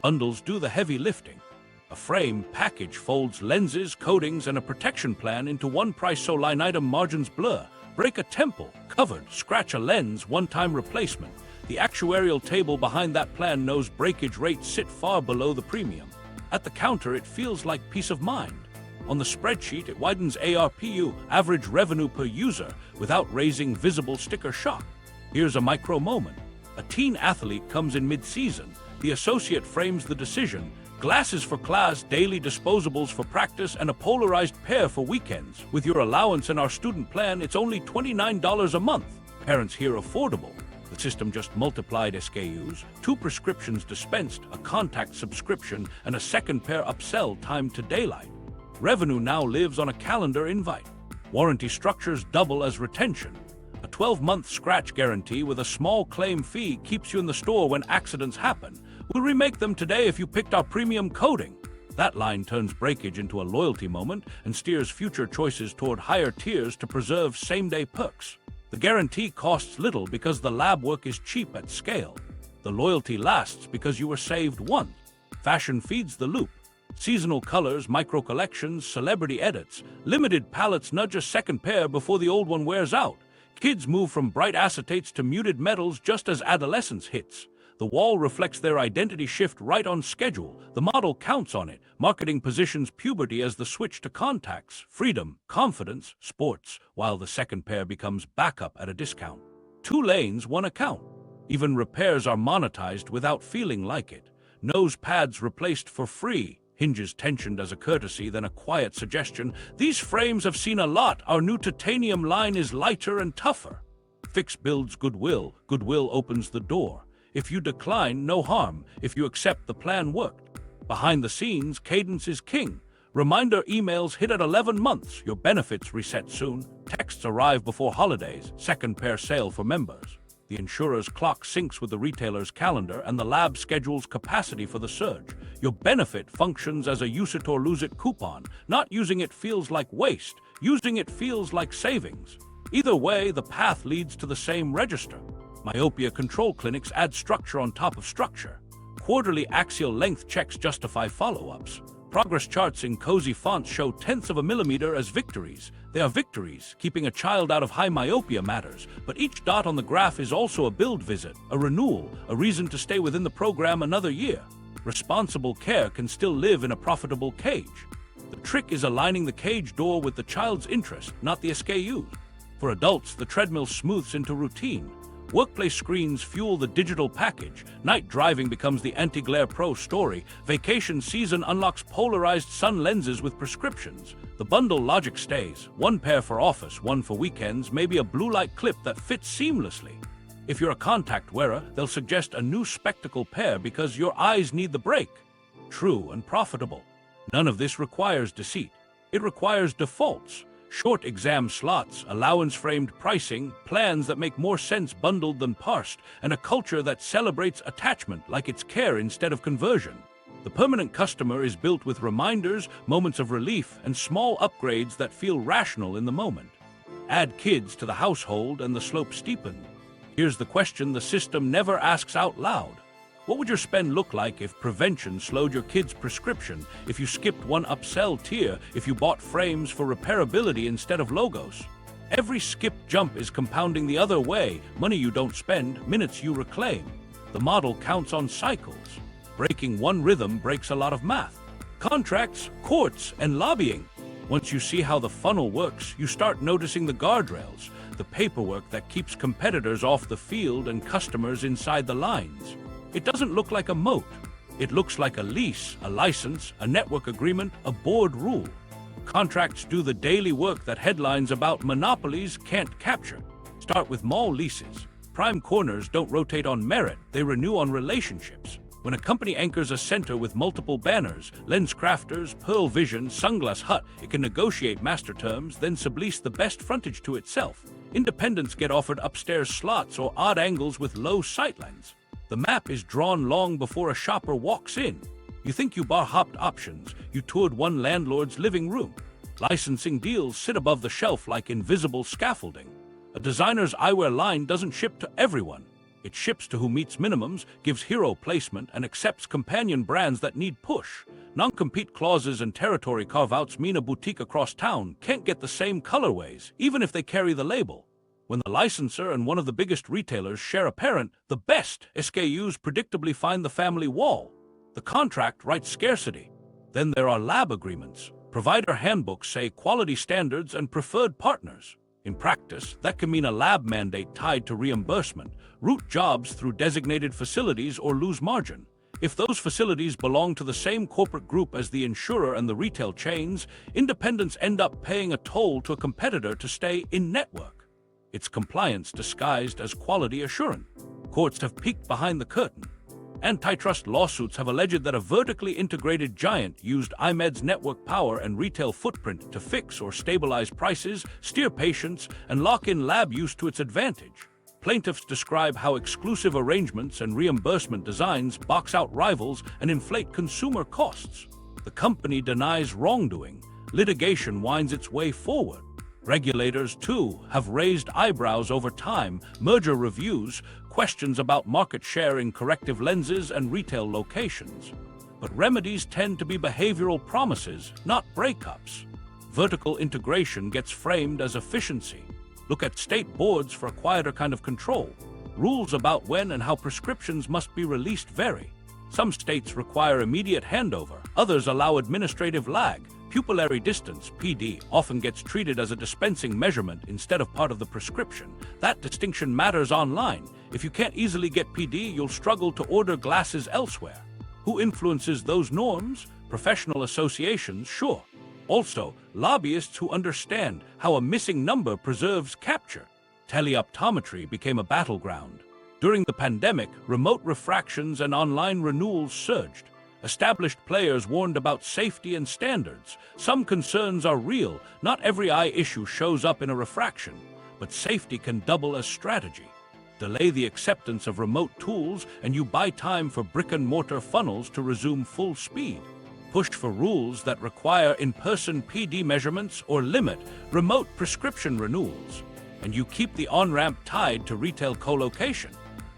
Bundles do the heavy lifting. A frame package folds lenses, coatings, and a protection plan into one price so line item margins blur. Break a temple, covered, scratch a lens, one-time replacement. The actuarial table behind that plan knows breakage rates sit far below the premium. At the counter, it feels like peace of mind. On the spreadsheet, it widens ARPU, average revenue per user, without raising visible sticker shock. Here's a micro moment. A teen athlete comes in mid-season. The associate frames the decision. Glasses for class, daily disposables for practice, and a polarized pair for weekends. With your allowance and our student plan, it's only $29 a month. Parents here affordable. The system just multiplied SKUs, 2 prescriptions dispensed, a contact subscription, and a second pair upsell timed to daylight. Revenue now lives on a calendar invite. Warranty structures double as retention. A 12-month scratch guarantee with a small claim fee keeps you in the store when accidents happen. We'll remake them today if you picked our premium coating. That line turns breakage into a loyalty moment and steers future choices toward higher tiers to preserve same-day perks. The guarantee costs little because the lab work is cheap at scale. The loyalty lasts because you were saved once. Fashion feeds the loop. Seasonal colors, micro-collections, celebrity edits. Limited palettes nudge a second pair before the old one wears out. Kids move from bright acetates to muted metals just as adolescence hits. The wall reflects their identity shift right on schedule. The model counts on it. Marketing positions puberty as the switch to contacts, freedom, confidence, sports, while the second pair becomes backup at a discount. 2 lanes, 1 account. Even repairs are monetized without feeling like it. Nose pads replaced for free. Hinges tensioned as a courtesy, then a quiet suggestion. These frames have seen a lot. Our new titanium line is lighter and tougher. Fix builds goodwill. Goodwill opens the door. If you decline, no harm. If you accept, the plan worked. Behind the scenes, cadence is king. Reminder emails hit at 11 months. Your benefits reset soon. Texts arrive before holidays. Second pair sale for members. The insurer's clock syncs with the retailer's calendar, and the lab schedules capacity for the surge. Your benefit functions as a use it or lose it coupon. Not using it feels like waste. Using it feels like savings. Either way, the path leads to the same register. Myopia control clinics add structure on top of structure. Quarterly axial length checks justify follow-ups. Progress charts in cozy fonts show tenths of a millimeter as victories. They are victories. Keeping a child out of high myopia matters, but each dot on the graph is also a build visit, a renewal, a reason to stay within the program another year. Responsible care can still live in a profitable cage. The trick is aligning the cage door with the child's interest, not the SKUs. For adults, the treadmill smooths into routine. Workplace screens fuel the digital package. Night driving becomes the anti-glare pro story. Vacation season unlocks polarized sun lenses with prescriptions. The bundle logic stays. One pair for office, one for weekends, maybe a blue light clip that fits seamlessly. If you're a contact wearer, they'll suggest a new spectacle pair because your eyes need the break. True and profitable. None of this requires deceit. It requires defaults. Short exam slots, allowance-framed pricing, plans that make more sense bundled than parsed, and a culture that celebrates attachment like it's care instead of conversion. The permanent customer is built with reminders, moments of relief, and small upgrades that feel rational in the moment. Add kids to the household and the slope steepens. Here's the question the system never asks out loud. What would your spend look like if prevention slowed your kid's prescription, if you skipped one upsell tier, if you bought frames for repairability instead of logos? Every skipped jump is compounding the other way, money you don't spend, minutes you reclaim. The model counts on cycles. Breaking one rhythm breaks a lot of math. Contracts, courts, and lobbying. Once you see how the funnel works, you start noticing the guardrails, the paperwork that keeps competitors off the field and customers inside the lines. It doesn't look like a moat. It looks like a lease, a license, a network agreement, a board rule. Contracts do the daily work that headlines about monopolies can't capture. Start with mall leases. Prime corners don't rotate on merit, they renew on relationships. When a company anchors a center with multiple banners, LensCrafters, Pearl Vision, Sunglass Hut, it can negotiate master terms, then sublease the best frontage to itself. Independents get offered upstairs slots or odd angles with low sightlines. The map is drawn long before a shopper walks in. You think you bar-hopped options, you toured one landlord's living room. Licensing deals sit above the shelf like invisible scaffolding. A designer's eyewear line doesn't ship to everyone. It ships to who meets minimums, gives hero placement, and accepts companion brands that need push. Non-compete clauses and territory carve-outs mean a boutique across town can't get the same colorways, even if they carry the label. When the licensor and one of the biggest retailers share a parent, the best SKUs predictably find the family wall. The contract writes scarcity. Then there are lab agreements. Provider handbooks say quality standards and preferred partners. In practice, that can mean a lab mandate tied to reimbursement, route jobs through designated facilities, or lose margin. If those facilities belong to the same corporate group as the insurer and the retail chains, independents end up paying a toll to a competitor to stay in-network. It's compliance disguised as quality assurance. Courts have peeked behind the curtain. Antitrust lawsuits have alleged that a vertically integrated giant used EyeMed's network power and retail footprint to fix or stabilize prices, steer patients, and lock in lab use to its advantage. Plaintiffs describe how exclusive arrangements and reimbursement designs box out rivals and inflate consumer costs. The company denies wrongdoing. Litigation winds its way forward. Regulators, too, have raised eyebrows over time, merger reviews, questions about market share in corrective lenses and retail locations. But remedies tend to be behavioral promises, not breakups. Vertical integration gets framed as efficiency. Look at state boards for a quieter kind of control. Rules about when and how prescriptions must be released vary. Some states require immediate handover, others allow administrative lag. Pupillary distance, PD, often gets treated as a dispensing measurement instead of part of the prescription. That distinction matters online. If you can't easily get PD, you'll struggle to order glasses elsewhere. Who influences those norms? Professional associations, sure. Also, lobbyists who understand how a missing number preserves capture. Teleoptometry became a battleground. During the pandemic, remote refractions and online renewals surged. Established players warned about safety and standards. Some concerns are real. Not every eye issue shows up in a refraction, but safety can double as strategy. Delay the acceptance of remote tools and you buy time for brick-and-mortar funnels to resume full speed. Push for rules that require in-person PD measurements or limit remote prescription renewals. And you keep the on-ramp tied to retail co-location.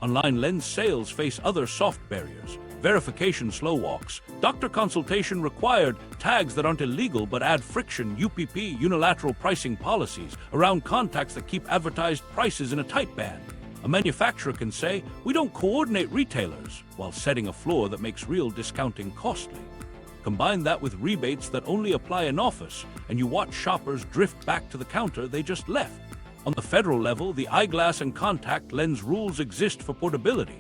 Online lens sales face other soft barriers. Verification slow walks, doctor consultation required, tags that aren't illegal but add friction, UPP, unilateral pricing policies, around contacts that keep advertised prices in a tight band. A manufacturer can say, we don't coordinate retailers, while setting a floor that makes real discounting costly. Combine that with rebates that only apply in office, and you watch shoppers drift back to the counter they just left. On the federal level, the eyeglass and contact lens rules exist for portability.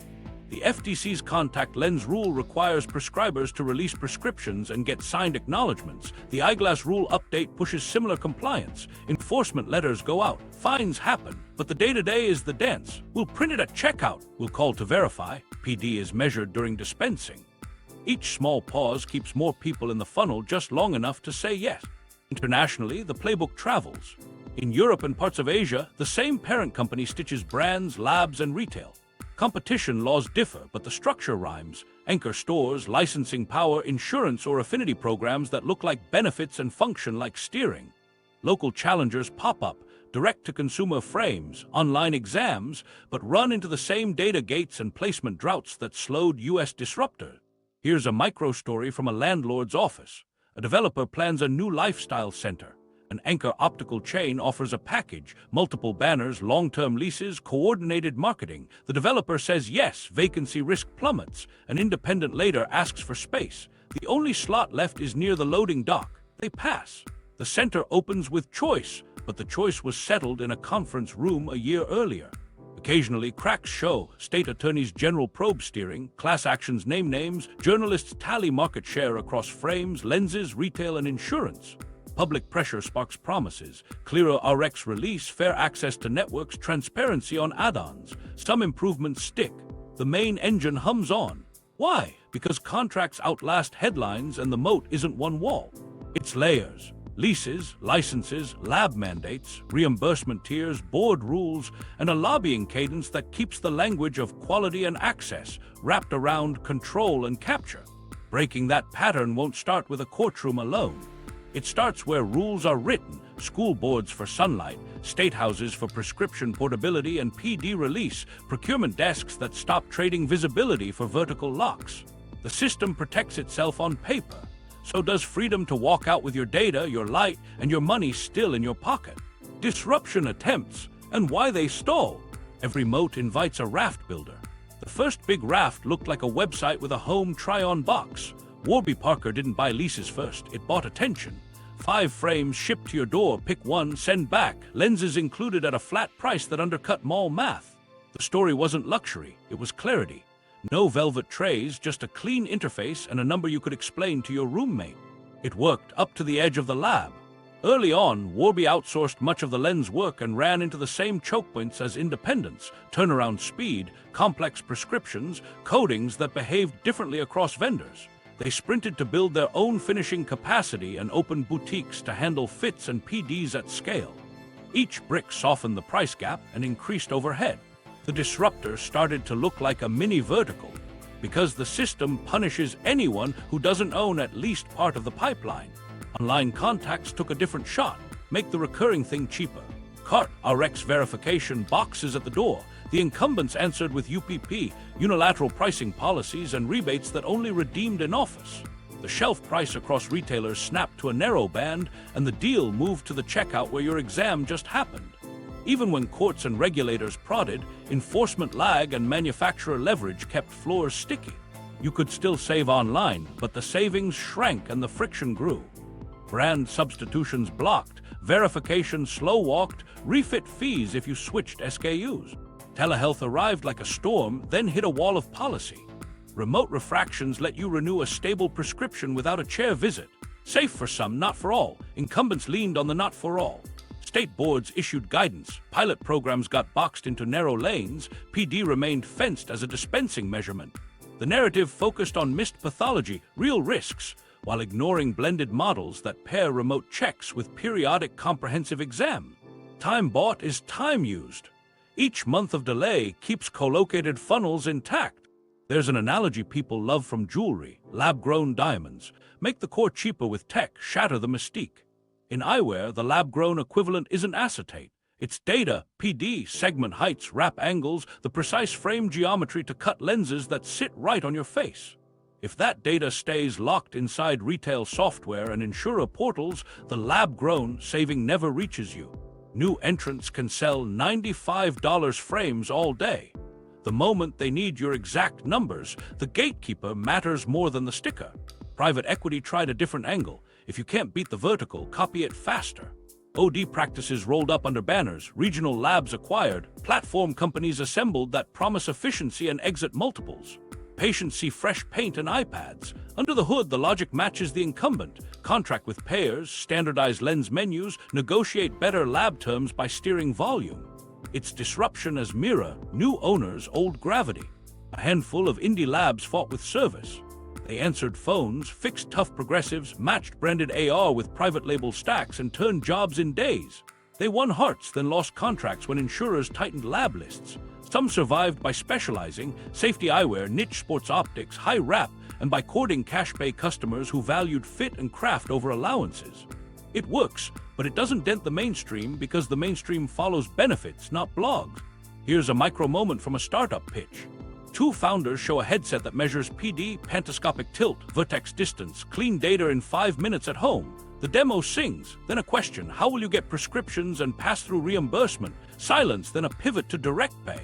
The FTC's contact lens rule requires prescribers to release prescriptions and get signed acknowledgments. The eyeglass rule update pushes similar compliance. Enforcement letters go out, fines happen, but the day-to-day is the dance. We'll print it at checkout. We'll call to verify. PD is measured during dispensing. Each small pause keeps more people in the funnel just long enough to say yes. Internationally, the playbook travels. In Europe and parts of Asia, the same parent company stitches brands, labs, and retail. Competition laws differ, but the structure rhymes. Anchor stores, licensing power, insurance, or affinity programs that look like benefits and function like steering. Local challengers pop up, direct-to-consumer frames, online exams, but run into the same data gates and placement droughts that slowed U.S. disruptors. Here's a micro-story from a landlord's office. A developer plans a new lifestyle center. An anchor optical chain offers a package, multiple banners, long-term leases, coordinated marketing. The developer says yes, vacancy risk plummets. An independent later asks for space. The only slot left is near the loading dock. They pass. The center opens with choice, but the choice was settled in a conference room a year earlier. Occasionally, cracks show. State attorneys general probe steering, class actions name names, journalists tally market share across frames, lenses, retail, and insurance. Public pressure sparks promises, clearer RX release, fair access to networks, transparency on add-ons. Some improvements stick. The main engine hums on. Why? Because contracts outlast headlines and the moat isn't one wall. It's layers. Leases, licenses, lab mandates, reimbursement tiers, board rules, and a lobbying cadence that keeps the language of quality and access wrapped around control and capture. Breaking that pattern won't start with a courtroom alone. It starts where rules are written, school boards for sunlight, state houses for prescription portability and PD release, procurement desks that stop trading visibility for vertical locks. The system protects itself on paper. So does freedom to walk out with your data, your light, and your money still in your pocket. Disruption attempts, and why they stall. Every moat invites a raft builder. The first big raft looked like a website with a home try-on box. Warby Parker didn't buy leases first, it bought attention. 5 frames shipped to your door, pick one, send back. Lenses included at a flat price that undercut mall math. The story wasn't luxury, it was clarity. No velvet trays, just a clean interface and a number you could explain to your roommate. It worked up to the edge of the lab. Early on, Warby outsourced much of the lens work and ran into the same choke points as independents, turnaround speed, complex prescriptions, codings that behaved differently across vendors. They sprinted to build their own finishing capacity and opened boutiques to handle fits and PDs at scale. Each brick softened the price gap and increased overhead. The disruptor started to look like a mini vertical, because the system punishes anyone who doesn't own at least part of the pipeline. Online contacts took a different shot, make the recurring thing cheaper. Cart RX verification boxes at the door. The incumbents answered with UPP, unilateral pricing policies and rebates that only redeemed in office. The shelf price across retailers snapped to a narrow band, and the deal moved to the checkout where your exam just happened. Even when courts and regulators prodded, enforcement lag and manufacturer leverage kept floors sticky. You could still save online, but the savings shrank and the friction grew. Brand substitutions blocked, verification slow-walked, refit fees if you switched SKUs. Telehealth arrived like a storm, then hit a wall of policy. Remote refractions let you renew a stable prescription without a chair visit. Safe for some, not for all. Incumbents leaned on the not for all. State boards issued guidance. Pilot programs got boxed into narrow lanes. PD remained fenced as a dispensing measurement. The narrative focused on missed pathology, real risks, while ignoring blended models that pair remote checks with periodic comprehensive exam. Time bought is time used. Each month of delay keeps collocated funnels intact. There's an analogy people love from jewelry, lab-grown diamonds. Make the core cheaper with tech, shatter the mystique. In eyewear, the lab-grown equivalent isn't acetate. It's data, PD, segment heights, wrap angles, the precise frame geometry to cut lenses that sit right on your face. If that data stays locked inside retail software and insurer portals, the lab-grown saving never reaches you. New entrants can sell $95 frames all day. The moment they need your exact numbers, the gatekeeper matters more than the sticker. Private equity tried a different angle. If you can't beat the vertical, copy it faster. OD practices rolled up under banners, regional labs acquired, platform companies assembled that promise efficiency and exit multiples. Patients see fresh paint and iPads. Under the hood, the logic matches the incumbent. Contract with payers, standardize lens menus, negotiate better lab terms by steering volume. It's disruption as mirror, new owners, old gravity. A handful of indie labs fought with service. They answered phones, fixed tough progressives, matched branded AR with private label stacks, and turned jobs in days. They won hearts, then lost contracts when insurers tightened lab lists. Some survived by specializing, safety eyewear, niche sports optics, high wrap, and by courting cash-pay customers who valued fit and craft over allowances. It works, but it doesn't dent the mainstream because the mainstream follows benefits, not blogs. Here's a micro moment from a startup pitch. Two founders show a headset that measures PD, pantoscopic tilt, vertex distance, clean data in 5 minutes at home. The demo sings, then a question: how will you get prescriptions and pass-through reimbursement? Silence, then a pivot to direct pay.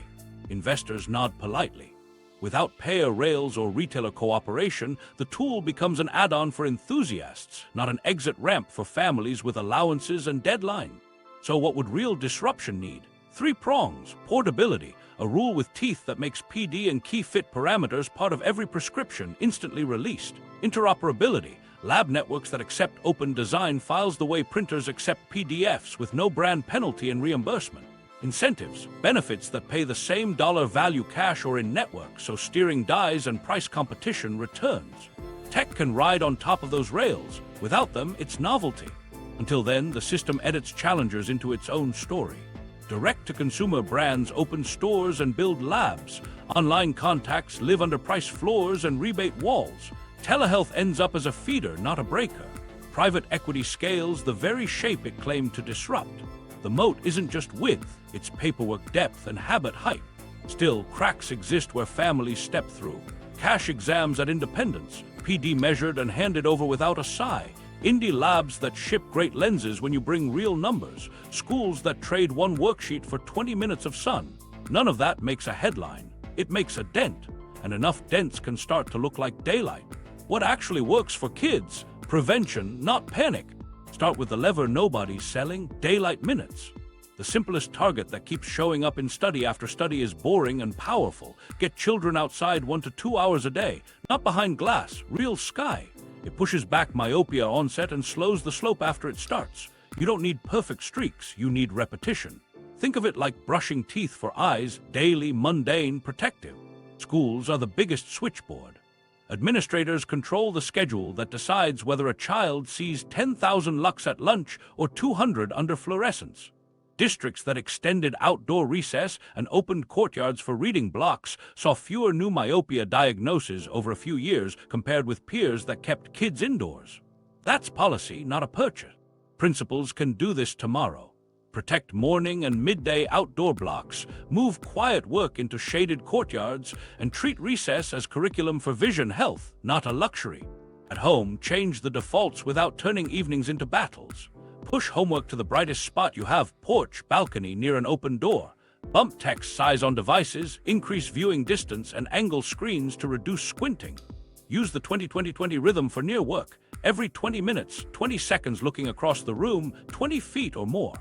Investors nod politely. Without payer rails or retailer cooperation, the tool becomes an add-on for enthusiasts, not an exit ramp for families with allowances and deadline. So what would real disruption need? 3 prongs: portability, a rule with teeth that makes PD and key fit parameters part of every prescription instantly released. Interoperability, lab networks that accept open design files the way printers accept PDFs with no brand penalty and reimbursement. Incentives, benefits that pay the same dollar value cash or in network, so steering dies and price competition returns. Tech can ride on top of those rails. Without them, it's novelty. Until then, the system edits challengers into its own story. Direct-to-consumer brands open stores and build labs. Online contacts live under price floors and rebate walls. Telehealth ends up as a feeder, not a breaker. Private equity scales the very shape it claimed to disrupt. The moat isn't just width, it's paperwork depth and habit hype. Still, cracks exist where families step through. Cash exams at independence, PD measured and handed over without a sigh. Indie labs that ship great lenses when you bring real numbers. Schools that trade one worksheet for 20 minutes of sun. None of that makes a headline. It makes a dent. And enough dents can start to look like daylight. What actually works for kids? Prevention, not panic. Start with the lever nobody's selling: daylight minutes. The simplest target that keeps showing up in study after study is boring and powerful. Get children outside 1 to 2 hours a day, not behind glass, real sky. It pushes back myopia onset and slows the slope after it starts. You don't need perfect streaks, you need repetition. Think of it like brushing teeth for eyes, daily, mundane, protective. Schools are the biggest switchboard. Administrators control the schedule that decides whether a child sees 10,000 lux at lunch or 200 under fluorescence. Districts that extended outdoor recess and opened courtyards for reading blocks saw fewer new myopia diagnoses over a few years compared with peers that kept kids indoors. That's policy, not a purchase. Principals can do this tomorrow. Protect morning and midday outdoor blocks, move quiet work into shaded courtyards, and treat recess as curriculum for vision health, not a luxury. At home, change the defaults without turning evenings into battles. Push homework to the brightest spot you have: porch, balcony, near an open door. Bump text size on devices, increase viewing distance, and angle screens to reduce squinting. Use the 20-20-20 rhythm for near work. Every 20 minutes, 20 seconds looking across the room, 20 feet or more.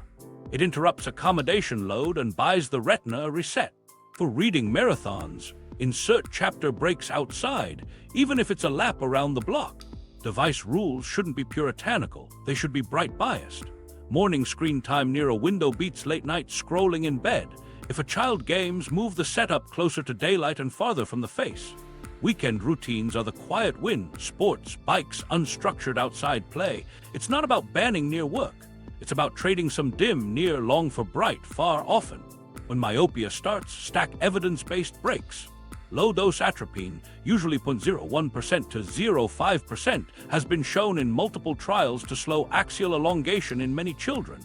It interrupts accommodation load and buys the retina a reset. For reading marathons, insert chapter breaks outside, even if it's a lap around the block. Device rules shouldn't be puritanical, they should be bright biased. Morning screen time near a window beats late night scrolling in bed. If a child games, move the setup closer to daylight and farther from the face. Weekend routines are the quiet win: sports, bikes, unstructured outside play. It's not about banning near work. It's about trading some dim, near, long for bright, far, often. When myopia starts, stack evidence-based breaks. Low-dose atropine, usually 0.01% to 0.05%, has been shown in multiple trials to slow axial elongation in many children.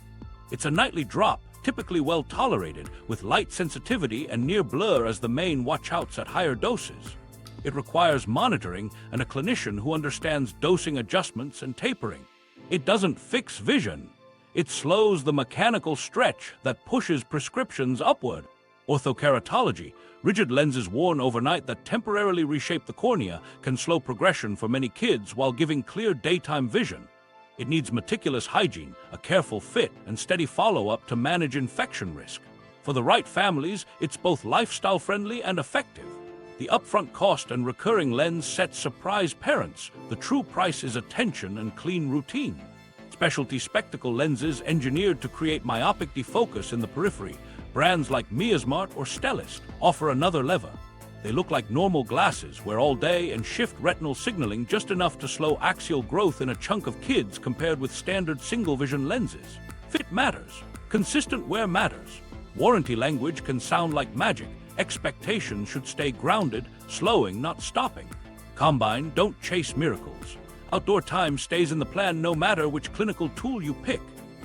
It's a nightly drop, typically well tolerated, with light sensitivity and near blur as the main watch-outs at higher doses. It requires monitoring and a clinician who understands dosing adjustments and tapering. It doesn't fix vision. It slows the mechanical stretch that pushes prescriptions upward. Orthokeratology, rigid lenses worn overnight that temporarily reshape the cornea, can slow progression for many kids while giving clear daytime vision. It needs meticulous hygiene, a careful fit, and steady follow-up to manage infection risk. For the right families, it's both lifestyle-friendly and effective. The upfront cost and recurring lens set surprise parents. The true price is attention and clean routine. Specialty spectacle lenses engineered to create myopic defocus in the periphery. Brands like Miasmart or Stellist offer another lever. They look like normal glasses, wear all day, and shift retinal signaling just enough to slow axial growth in a chunk of kids compared with standard single-vision lenses. Fit matters. Consistent wear matters. Warranty language can sound like magic. Expectations should stay grounded, slowing, not stopping. Combine, don't chase miracles. Outdoor time stays in the plan no matter which clinical tool you pick.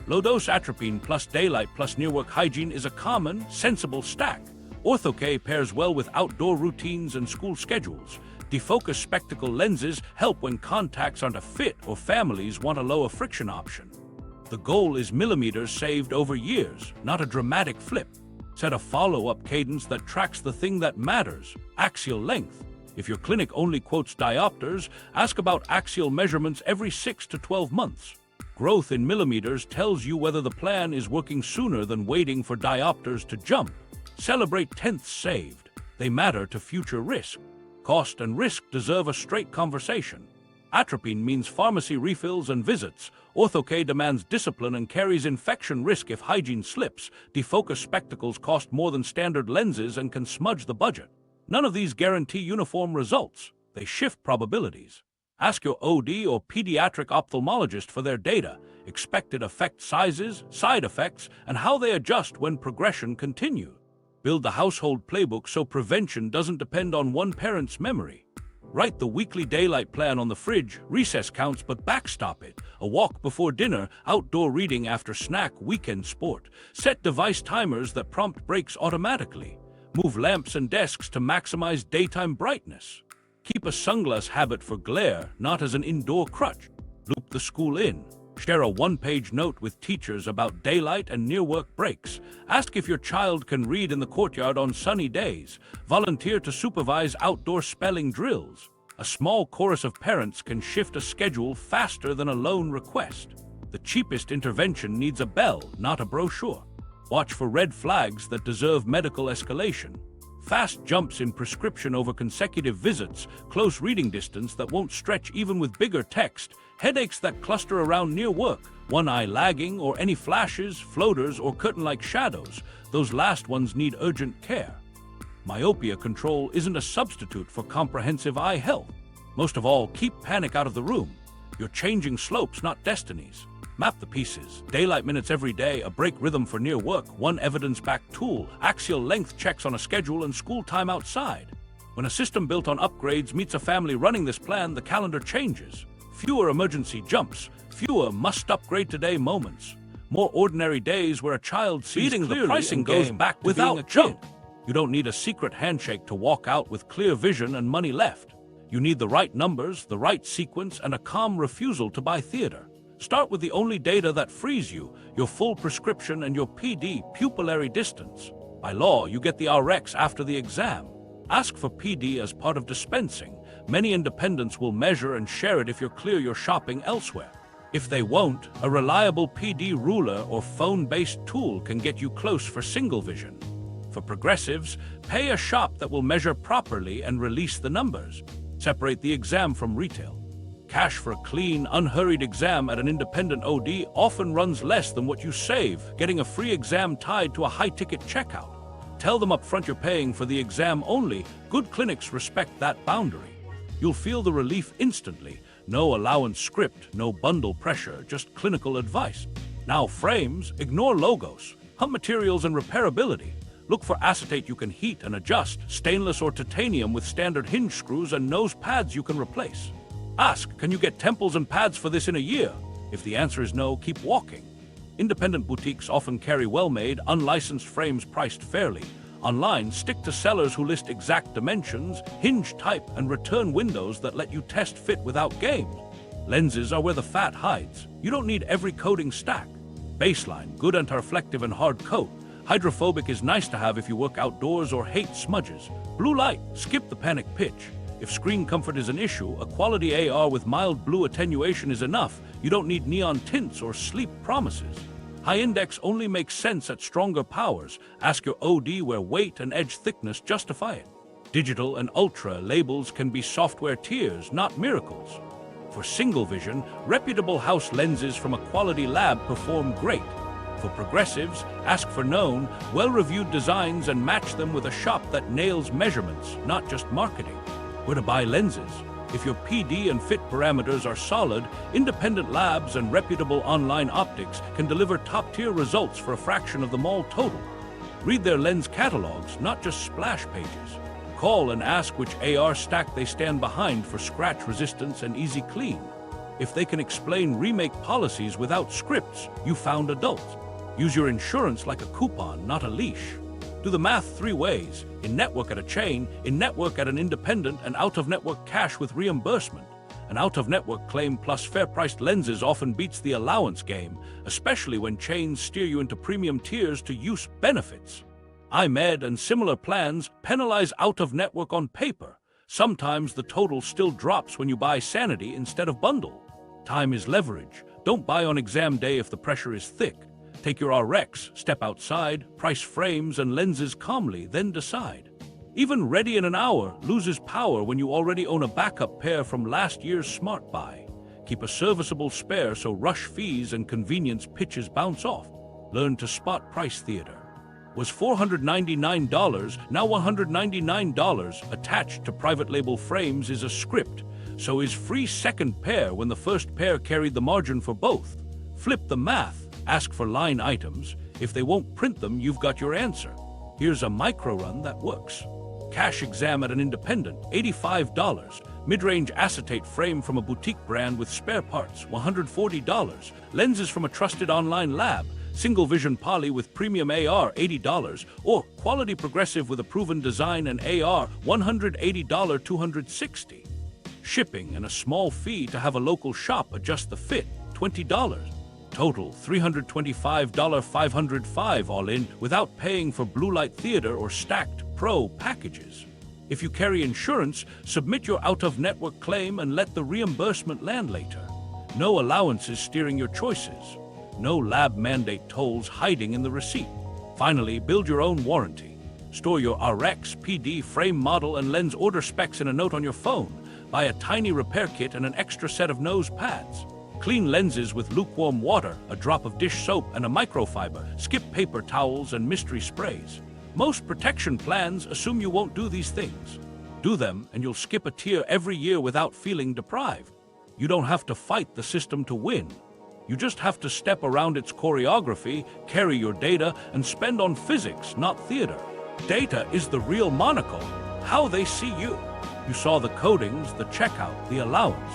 Low-dose atropine plus daylight plus near-work hygiene is a common, sensible stack. Ortho-K pairs well with outdoor routines and school schedules. Defocus spectacle lenses help when contacts aren't a fit or families want a lower friction option. The goal is millimeters saved over years, not a dramatic flip. Set a follow-up cadence that tracks the thing that matters, axial length. If your clinic only quotes diopters, ask about axial measurements every 6 to 12 months. Growth in millimeters tells you whether the plan is working sooner than waiting for diopters to jump. Celebrate tenths saved. They matter to future risk. Cost and risk deserve a straight conversation. Atropine means pharmacy refills and visits. Ortho-K demands discipline and carries infection risk if hygiene slips. Defocus spectacles cost more than standard lenses and can smudge the budget. None of these guarantee uniform results. They shift probabilities. Ask your OD or pediatric ophthalmologist for their data, expected effect sizes, side effects, and how they adjust when progression continues. Build the household playbook so prevention doesn't depend on one parent's memory. Write the weekly daylight plan on the fridge, recess counts but backstop it. A walk before dinner, outdoor reading after snack, weekend sport. Set device timers that prompt breaks automatically. Move lamps and desks to maximize daytime brightness. Keep a sunglass habit for glare, not as an indoor crutch. Loop the school in. Share a one-page note with teachers about daylight and near-work breaks. Ask if your child can read in the courtyard on sunny days. Volunteer to supervise outdoor spelling drills. A small chorus of parents can shift a schedule faster than a lone request. The cheapest intervention needs a bell, not a brochure. Watch for red flags that deserve medical escalation. Fast jumps in prescription over consecutive visits, close reading distance that won't stretch even with bigger text, headaches that cluster around near work, one eye lagging, or any flashes, floaters, or curtain-like shadows. Those last ones need urgent care. Myopia control isn't a substitute for comprehensive eye health. Most of all, keep panic out of the room. You're changing slopes, not destinies. Map the pieces. Daylight minutes every day, a break rhythm for near work, one evidence-backed tool, axial length checks on a schedule, and school time outside. When a system built on upgrades meets a family running this plan, the calendar changes. Fewer emergency jumps, fewer must-upgrade today moments. More ordinary days where a child sees clearly the pricing goes back to without being a jump. You don't need a secret handshake to walk out with clear vision and money left. You need the right numbers, the right sequence, and a calm refusal to buy theater. Start with the only data that frees you, your full prescription and your PD, pupillary distance. By law, you get the RX after the exam. Ask for PD as part of dispensing. Many independents will measure and share it if you're clear you're shopping elsewhere. If they won't, a reliable PD ruler or phone-based tool can get you close for single vision. For progressives, pay a shop that will measure properly and release the numbers. Separate the exam from retail. Cash for a clean, unhurried exam at an independent OD often runs less than what you save, getting a free exam tied to a high-ticket checkout. Tell them up front you're paying for the exam only. Good clinics respect that boundary. You'll feel the relief instantly. No allowance script, no bundle pressure, just clinical advice. Now frames, ignore logos. Hunt materials and repairability. Look for acetate you can heat and adjust, stainless or titanium with standard hinge screws and nose pads you can replace. Ask, can you get temples and pads for this in a year? If the answer is no, keep walking. Independent boutiques often carry well-made, unlicensed frames priced fairly. Online, stick to sellers who list exact dimensions, hinge type, and return windows that let you test fit without games. Lenses are where the fat hides. You don't need every coating stack. Baseline, good anti-reflective and hard coat. Hydrophobic is nice to have if you work outdoors or hate smudges. Blue light, skip the panic pitch. If screen comfort is an issue, a quality AR with mild blue attenuation is enough. You don't need neon tints or sleep promises. High index only makes sense at stronger powers. Ask your OD where weight and edge thickness justify it. Digital and ultra labels can be software tiers, not miracles. For single vision, reputable house lenses from a quality lab perform great. For progressives, ask for known, well-reviewed designs and match them with a shop that nails measurements, not just marketing. Where to buy lenses? If your PD and fit parameters are solid, independent labs and reputable online optics can deliver top-tier results for a fraction of the mall total. Read their lens catalogs, not just splash pages. Call and ask which AR stack they stand behind for scratch resistance and easy clean. If they can explain remake policies without scripts, you found adults. Use your insurance like a coupon, not a leash. Do the math 3 ways: in-network at a chain, in-network at an independent, and out-of-network cash with reimbursement. An out-of-network claim plus fair-priced lenses often beats the allowance game, especially when chains steer you into premium tiers to use benefits. EyeMed and similar plans penalize out-of-network on paper. Sometimes the total still drops when you buy Sanity instead of bundle. Time is leverage. Don't buy on exam day if the pressure is thick. Take your RX, step outside, price frames and lenses calmly, then decide. Even ready in an hour loses power when you already own a backup pair from last year's smart buy. Keep a serviceable spare so rush fees and convenience pitches bounce off. Learn to spot price theater. Was $499, now $199. Attached to private label frames is a script, so is free second pair when the first pair carried the margin for both. Flip the math. Ask for line items. If they won't print them, you've got your answer. Here's a micro run that works. Cash exam at an independent, $85. Mid-range acetate frame from a boutique brand with spare parts, $140. Lenses from a trusted online lab. Single vision poly with premium AR, $80. Or quality progressive with a proven design and AR, $180, $260. Shipping and a small fee to have a local shop adjust the fit, $20. Total, $325, $505 all in, without paying for blue light theater or stacked pro packages. If you carry insurance, submit your out-of-network claim and let the reimbursement land later. No allowances steering your choices. No lab mandate tolls hiding in the receipt. Finally, build your own warranty. Store your RX, PD, frame model, and lens order specs in a note on your phone. Buy a tiny repair kit and an extra set of nose pads. Clean lenses with lukewarm water, a drop of dish soap, and a microfiber. Skip paper towels and mystery sprays. Most protection plans assume you won't do these things. Do them, and you'll skip a tier every year without feeling deprived. You don't have to fight the system to win. You just have to step around its choreography, carry your data, and spend on physics, not theater. Data is the real Monocle, how they see you. You saw the codings, the checkout, the allowance.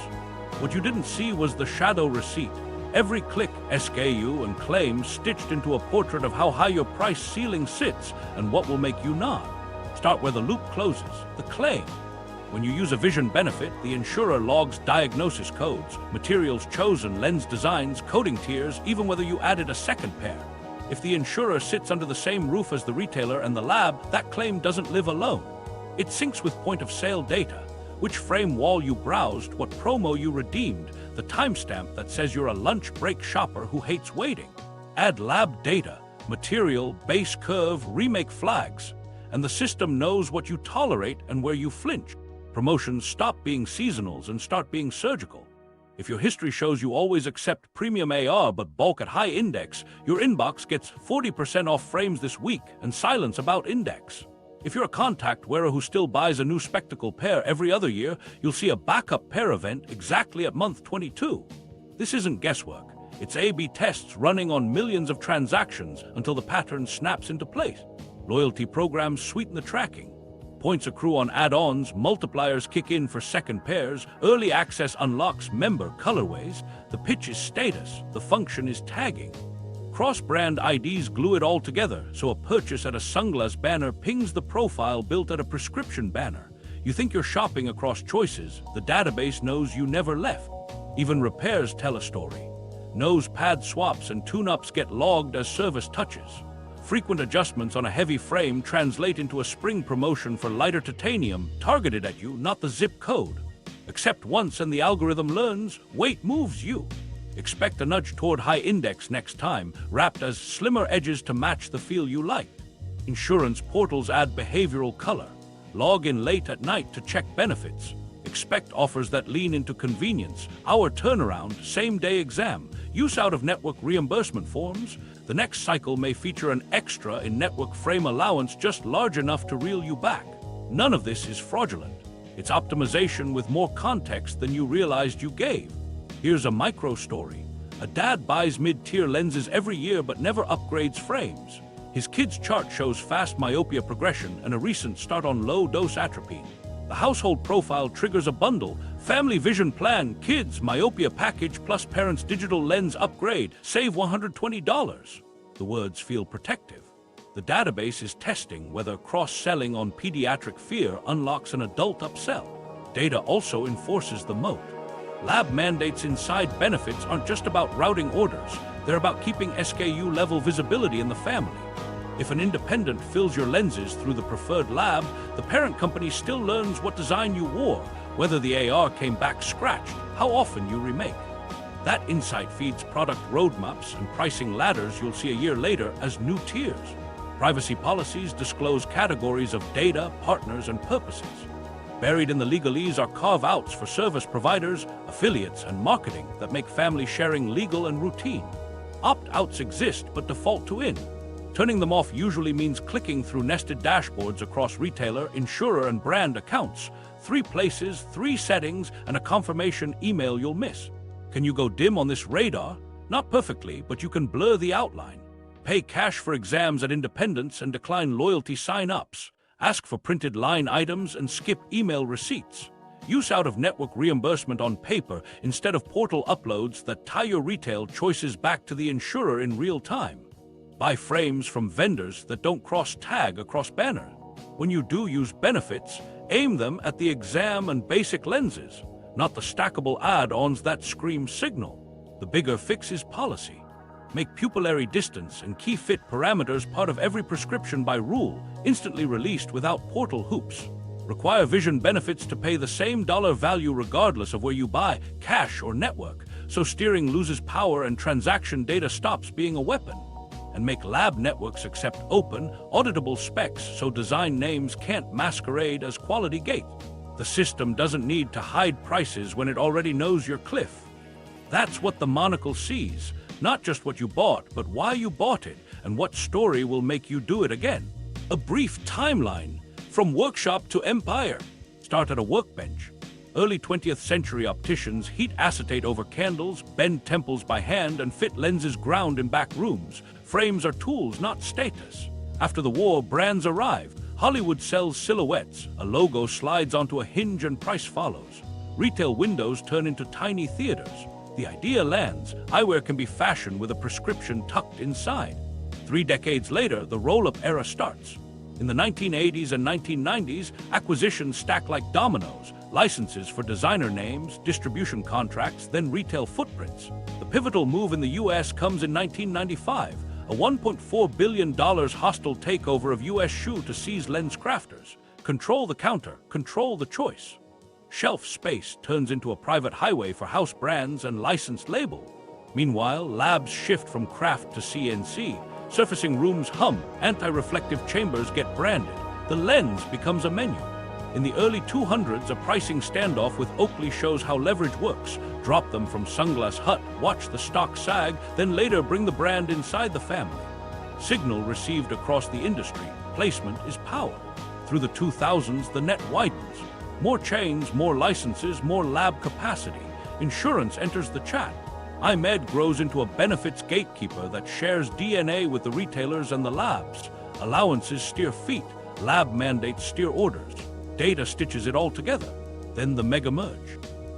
What you didn't see was the shadow receipt. Every click, SKU, and claim stitched into a portrait of how high your price ceiling sits and what will make you nod. Start where the loop closes, the claim. When you use a vision benefit, the insurer logs diagnosis codes, materials chosen, lens designs, coding tiers, even whether you added a second pair. If the insurer sits under the same roof as the retailer and the lab, that claim doesn't live alone. It syncs with point-of-sale data. Which frame wall you browsed, what promo you redeemed, the timestamp that says you're a lunch break shopper who hates waiting. Add lab data, material, base curve, remake flags, and the system knows what you tolerate and where you flinch. Promotions stop being seasonals and start being surgical. If your history shows you always accept premium AR but bulk at high index, your inbox gets 40% off frames this week and silence about index. If you're a contact wearer who still buys a new spectacle pair every other year, you'll see a backup pair event exactly at month 22. This isn't guesswork. It's A/B tests running on millions of transactions until the pattern snaps into place. Loyalty programs sweeten the tracking. Points accrue on add-ons, multipliers kick in for second pairs, early access unlocks member colorways, the pitch is status, the function is tagging. Cross-brand IDs glue it all together, so a purchase at a sunglass banner pings the profile built at a prescription banner. You think you're shopping across choices, the database knows you never left. Even repairs tell a story. Nose pad swaps and tune-ups get logged as service touches. Frequent adjustments on a heavy frame translate into a spring promotion for lighter titanium targeted at you, not the zip code. Accept once and the algorithm learns, weight moves you. Expect a nudge toward high index next time, wrapped as slimmer edges to match the feel you like. Insurance portals add behavioral color. Log in late at night to check benefits. Expect offers that lean into convenience, hour turnaround, same-day exam, use out-of-network reimbursement forms. The next cycle may feature an extra in-network frame allowance just large enough to reel you back. None of this is fraudulent. It's optimization with more context than you realized you gave. Here's a micro story. A dad buys mid-tier lenses every year but never upgrades frames. His kid's chart shows fast myopia progression and a recent start on low-dose atropine. The household profile triggers a bundle: family vision plan, kids myopia package plus parents digital lens upgrade, save $120. The words feel protective. The database is testing whether cross-selling on pediatric fear unlocks an adult upsell. Data also enforces the moat. Lab mandates inside benefits aren't just about routing orders, they're about keeping SKU-level visibility in the family. If an independent fills your lenses through the preferred lab, the parent company still learns what design you wore, whether the AR came back scratched, how often you remake. That insight feeds product roadmaps and pricing ladders you'll see a year later as new tiers. Privacy policies disclose categories of data, partners, and purposes. Buried in the legalese are carve-outs for service providers, affiliates, and marketing that make family sharing legal and routine. Opt-outs exist but default to in. Turning them off usually means clicking through nested dashboards across retailer, insurer, and brand accounts. 3 places, 3 settings, and a confirmation email you'll miss. Can you go dim on this radar? Not perfectly, but you can blur the outline. Pay cash for exams at independents and decline loyalty sign-ups. Ask for printed line items and skip email receipts. Use out-of-network reimbursement on paper instead of portal uploads that tie your retail choices back to the insurer in real time. Buy frames from vendors that don't cross-tag across banners. When you do use benefits, aim them at the exam and basic lenses, not the stackable add-ons that scream signal. The bigger fix is policy. Make pupillary distance and key fit parameters part of every prescription by rule, instantly released without portal hoops. Require vision benefits to pay the same dollar value regardless of where you buy, cash or network, so steering loses power and transaction data stops being a weapon. And make lab networks accept open, auditable specs so design names can't masquerade as quality gate. The system doesn't need to hide prices when it already knows your cliff. That's what the Monocle sees. Not just what you bought, but why you bought it, and what story will make you do it again. A brief timeline, from workshop to empire. Start at a workbench. Early 20th century opticians heat acetate over candles, bend temples by hand, and fit lenses ground in back rooms. Frames are tools, not status. After the war, brands arrived. Hollywood sells silhouettes. A logo slides onto a hinge and price follows. Retail windows turn into tiny theaters. The idea lands. Eyewear can be fashion with a prescription tucked inside. 3 decades later, the roll-up era starts. In the 1980s and 1990s, acquisitions stack like dominoes. Licenses for designer names, distribution contracts, then retail footprints. The pivotal move in the US comes in 1995. A $1.4 billion hostile takeover of US shoe to seize LensCrafters. Control the counter, control the choice. Shelf space turns into a private highway for house brands and licensed label. Meanwhile, labs shift from craft to CNC. Surfacing rooms hum, anti-reflective chambers get branded. The lens becomes a menu. In the early 200s, a pricing standoff with Oakley shows how leverage works. Drop them from Sunglass Hut, watch the stock sag, then later bring the brand inside the family. Signal received across the industry. Placement is power. Through the 2000s, the net widens. More chains, more licenses, more lab capacity. Insurance enters the chat. EyeMed grows into a benefits gatekeeper that shares DNA with the retailers and the labs. Allowances steer feet. Lab mandates steer orders. Data stitches it all together. Then the mega merge.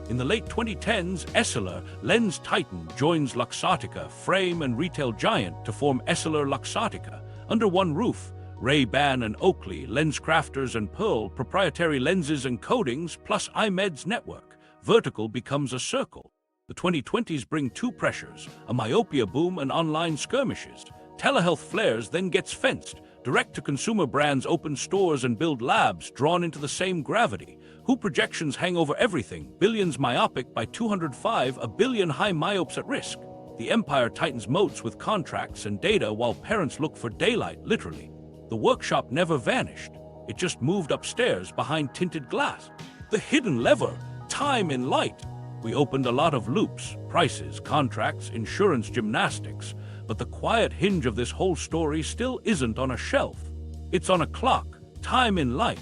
In the late 2010s, Essilor, lens titan, joins Luxottica, frame and retail giant, to form Essilor Luxottica. Under one roof, Ray-Ban and Oakley, LensCrafters and Pearl, proprietary lenses and coatings, plus EyeMed's network. Vertical becomes a circle. The 2020s bring 2 pressures, a myopia boom and online skirmishes. Telehealth flares, then gets fenced. Direct-to-consumer brands open stores and build labs drawn into the same gravity. Who projections hang over everything, billions myopic by 205, a billion high myopes at risk. The empire tightens moats with contracts and data while parents look for daylight, literally. The workshop never vanished. It just moved upstairs behind tinted glass. The hidden lever, time in light. We opened a lot of loops, prices, contracts, insurance, gymnastics, but the quiet hinge of this whole story still isn't on a shelf. It's on a clock, time in light.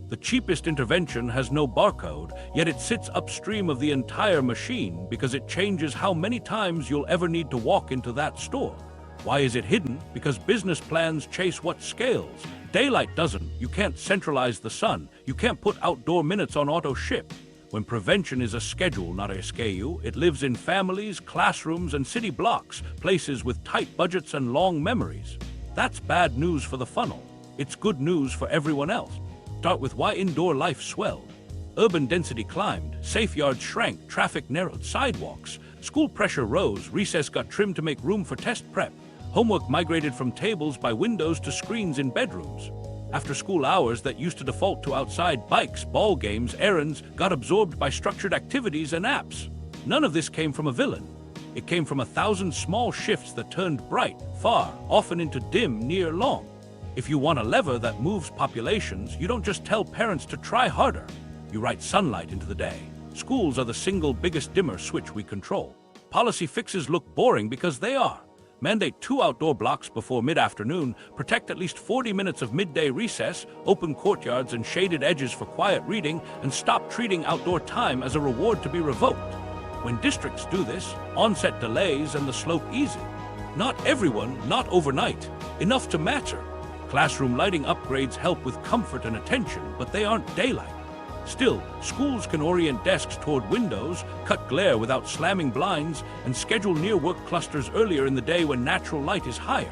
The cheapest intervention has no barcode, yet it sits upstream of the entire machine because it changes how many times you'll ever need to walk into that store. Why is it hidden? Because business plans chase what scales. Daylight doesn't. You can't centralize the sun. You can't put outdoor minutes on auto ship. When prevention is a schedule, not a SKU, it lives in families, classrooms, and city blocks, places with tight budgets and long memories. That's bad news for the funnel. It's good news for everyone else. Start with why indoor life swelled. Urban density climbed, safe yards shrank, traffic narrowed, sidewalks. School pressure rose, recess got trimmed to make room for test prep. Homework migrated from tables by windows to screens in bedrooms. After-school hours that used to default to outside bikes, ball games, errands, got absorbed by structured activities and apps. None of this came from a villain. It came from 1,000 small shifts that turned bright, far, often into dim, near, long. If you want a lever that moves populations, you don't just tell parents to try harder. You write sunlight into the day. Schools are the single biggest dimmer switch we control. Policy fixes look boring because they are. Mandate 2 outdoor blocks before mid-afternoon, protect at least 40 minutes of midday recess, open courtyards and shaded edges for quiet reading, and stop treating outdoor time as a reward to be revoked. When districts do this, onset delays and the slope easy. Not everyone, not overnight. Enough to matter. Classroom lighting upgrades help with comfort and attention, but they aren't daylight. Still, schools can orient desks toward windows, cut glare without slamming blinds, and schedule near-work clusters earlier in the day when natural light is higher.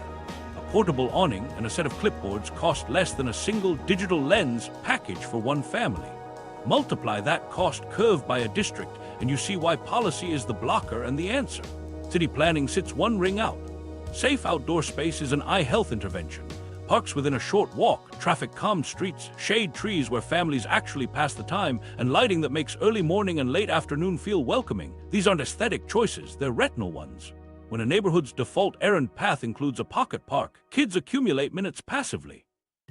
A portable awning and a set of clipboards cost less than a single digital lens package for one family. Multiply that cost curve by a district, and you see why policy is the blocker and the answer. City planning sits one ring out. Safe outdoor space is an eye health intervention. Parks within a short walk, traffic-calmed streets, shade trees where families actually pass the time, and lighting that makes early morning and late afternoon feel welcoming. These aren't aesthetic choices, they're retinal ones. When a neighborhood's default errand path includes a pocket park, kids accumulate minutes passively.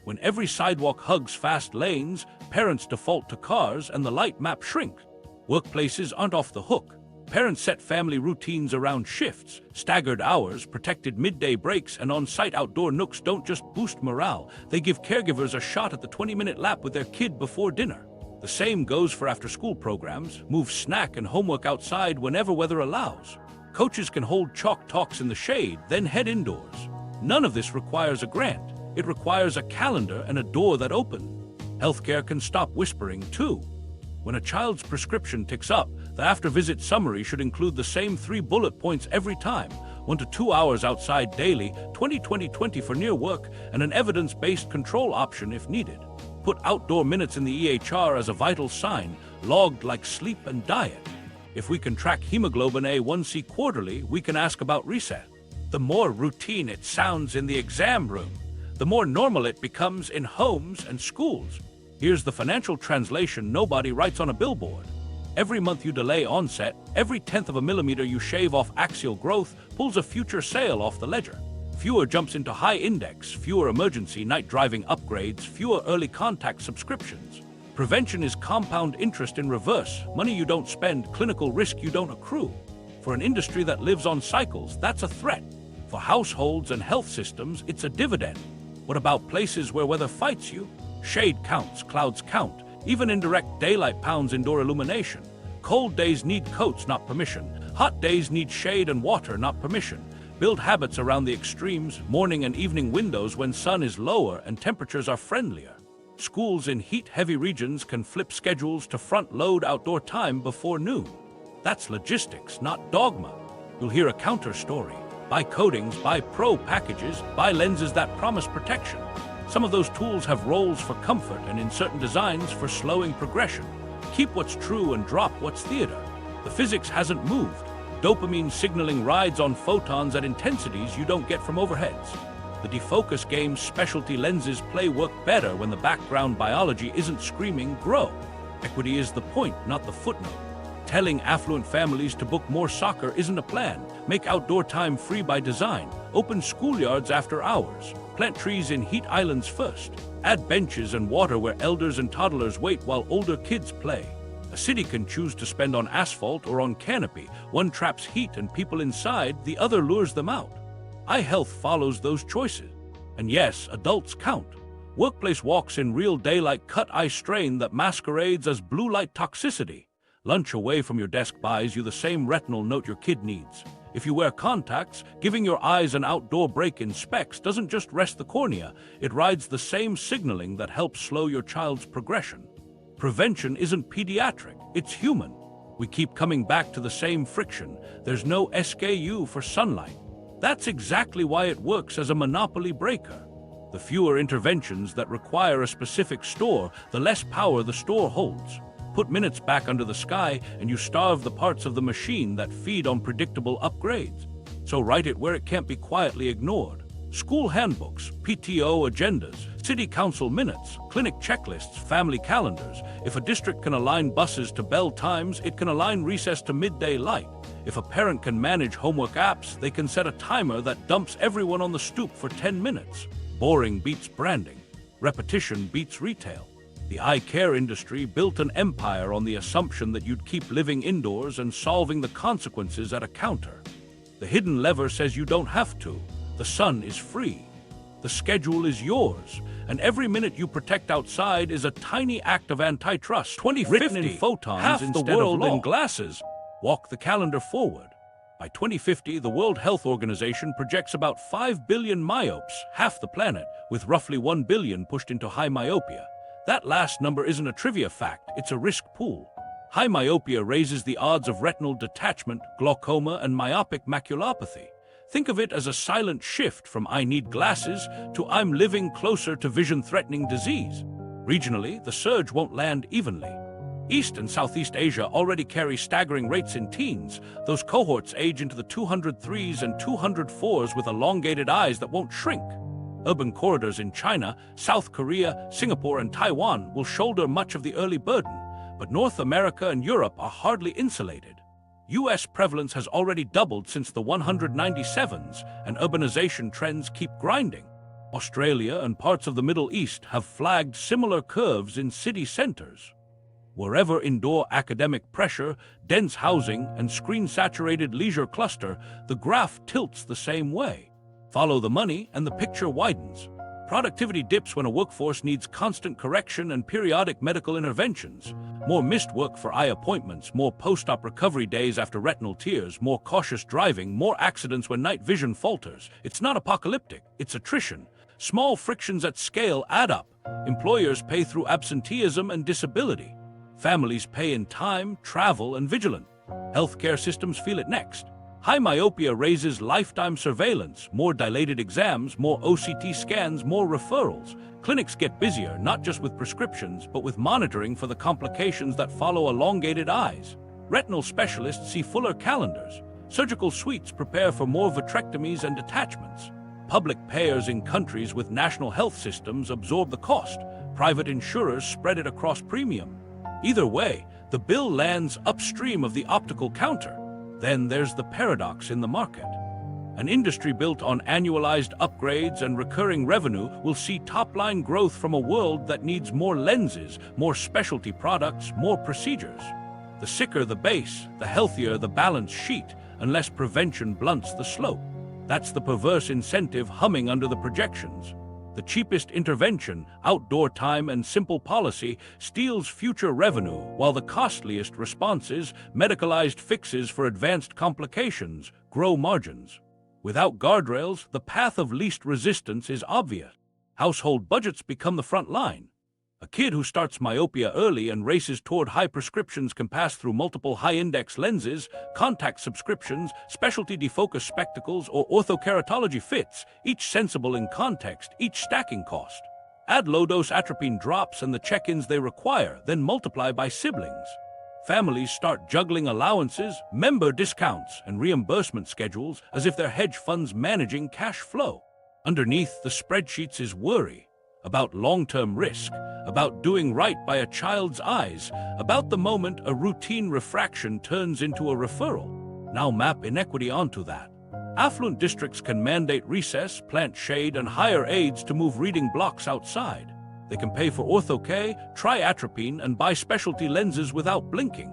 When every sidewalk hugs fast lanes, parents default to cars and the light map shrinks. Workplaces aren't off the hook. Parents set family routines around shifts, staggered hours, protected midday breaks, and on-site outdoor nooks don't just boost morale, they give caregivers a shot at the 20-minute lap with their kid before dinner. The same goes for after-school programs. Move snack and homework outside whenever weather allows. Coaches can hold chalk talks in the shade, then head indoors. None of this requires a grant. It requires a calendar and a door that open. Healthcare can stop whispering, too. When a child's prescription ticks up, the after-visit summary should include the same 3 bullet points every time, 1 to 2 hours outside daily, 20-20-20 for near work, and an evidence-based control option if needed. Put outdoor minutes in the EHR as a vital sign, logged like sleep and diet. If we can track hemoglobin A1C quarterly, we can ask about reset. The more routine it sounds in the exam room, the more normal it becomes in homes and schools. Here's the financial translation nobody writes on a billboard. Every month you delay onset, every 1/10 of a millimeter you shave off axial growth pulls a future sale off the ledger. Fewer jumps into high index, fewer emergency night driving upgrades, fewer early contact subscriptions. Prevention is compound interest in reverse, money you don't spend, clinical risk you don't accrue. For an industry that lives on cycles, that's a threat. For households and health systems, it's a dividend. What about places where weather fights you? Shade counts, clouds count. Even indirect daylight pounds indoor illumination. Cold days need coats, not permission. Hot days need shade and water, not permission. Build habits around the extremes, morning and evening windows when sun is lower and temperatures are friendlier. Schools in heat-heavy regions can flip schedules to front-load outdoor time before noon. That's logistics, not dogma. You'll hear a counter story. Buy coatings, buy pro packages, buy lenses that promise protection. Some of those tools have roles for comfort and in certain designs for slowing progression. Keep what's true and drop what's theater. The physics hasn't moved. Dopamine signaling rides on photons at intensities you don't get from overheads. The defocus game's specialty lenses play work better when the background biology isn't screaming, grow. Equity is the point, not the footnote. Telling affluent families to book more soccer isn't a plan. Make outdoor time free by design. Open schoolyards after hours. Plant trees in heat islands first. Add benches and water where elders and toddlers wait while older kids play. A city can choose to spend on asphalt or on canopy. One traps heat and people inside, the other lures them out. Eye health follows those choices. And yes, adults count. Workplace walks in real daylight cut eye strain that masquerades as blue light toxicity. Lunch away from your desk buys you the same retinal note your kid needs. If you wear contacts, giving your eyes an outdoor break in specs doesn't just rest the cornea, it rides the same signaling that helps slow your child's progression. Prevention isn't pediatric, it's human. We keep coming back to the same friction. There's no SKU for sunlight. That's exactly why it works as a monopoly breaker. The fewer interventions that require a specific store, the less power the store holds. Put minutes back under the sky and you starve the parts of the machine that feed on predictable upgrades. So write it where it can't be quietly ignored. School handbooks, PTO agendas, city council minutes, clinic checklists, family calendars. If a district can align buses to bell times, it can align recess to midday light. If a parent can manage homework apps, they can set a timer that dumps everyone on the stoop for 10 minutes. Boring beats branding. Repetition beats retail. The eye care industry built an empire on the assumption that you'd keep living indoors and solving the consequences at a counter. The hidden lever says you don't have to. The sun is free. The schedule is yours. And every minute you protect outside is a tiny act of antitrust. 2050, written in photons half instead the world of law. In glasses. Walk the calendar forward. By 2050, the World Health Organization projects about 5 billion myopes, half the planet, with roughly 1 billion pushed into high myopia. That last number isn't a trivia fact, it's a risk pool. High myopia raises the odds of retinal detachment, glaucoma, and myopic maculopathy. Think of it as a silent shift from I need glasses to I'm living closer to vision-threatening disease. Regionally, the surge won't land evenly. East and Southeast Asia already carry staggering rates in teens. Those cohorts age into the 203s and 204s with elongated eyes that won't shrink. Urban corridors in China, South Korea, Singapore, and Taiwan will shoulder much of the early burden, but North America and Europe are hardly insulated. U.S. prevalence has already doubled since the 197s, and urbanization trends keep grinding. Australia and parts of the Middle East have flagged similar curves in city centers. Wherever indoor academic pressure, dense housing, and screen-saturated leisure cluster, the graph tilts the same way. Follow the money and the picture widens. Productivity dips when a workforce needs constant correction and periodic medical interventions. More missed work for eye appointments, more post-op recovery days after retinal tears, more cautious driving, more accidents when night vision falters. It's not apocalyptic, it's attrition. Small frictions at scale add up. Employers pay through absenteeism and disability. Families pay in time, travel, and vigilance. Healthcare systems feel it next. High myopia raises lifetime surveillance, more dilated exams, more OCT scans, more referrals. Clinics get busier, not just with prescriptions, but with monitoring for the complications that follow elongated eyes. Retinal specialists see fuller calendars. Surgical suites prepare for more vitrectomies and detachments. Public payers in countries with national health systems absorb the cost. Private insurers spread it across premium. Either way, the bill lands upstream of the optical counter. Then there's the paradox in the market. An industry built on annualized upgrades and recurring revenue will see top-line growth from a world that needs more lenses, more specialty products, more procedures. The sicker the base, the healthier the balance sheet, unless prevention blunts the slope. That's the perverse incentive humming under the projections. The cheapest intervention, outdoor time and simple policy, steals future revenue, while the costliest responses, medicalized fixes for advanced complications, grow margins. Without guardrails, the path of least resistance is obvious. Household budgets become the front line. A kid who starts myopia early and races toward high prescriptions can pass through multiple high-index lenses, contact subscriptions, specialty defocus spectacles, or orthokeratology fits, each sensible in context, each stacking cost. Add low-dose atropine drops and the check-ins they require, then multiply by siblings. Families start juggling allowances, member discounts, and reimbursement schedules as if they're hedge funds managing cash flow. Underneath the spreadsheets is worry. about long-term risk, about doing right by a child's eyes, about the moment a routine refraction turns into a referral. Now map inequity onto that. Affluent districts can mandate recess, plant shade, and hire aides to move reading blocks outside. They can pay for ortho-K, try atropine, and buy specialty lenses without blinking.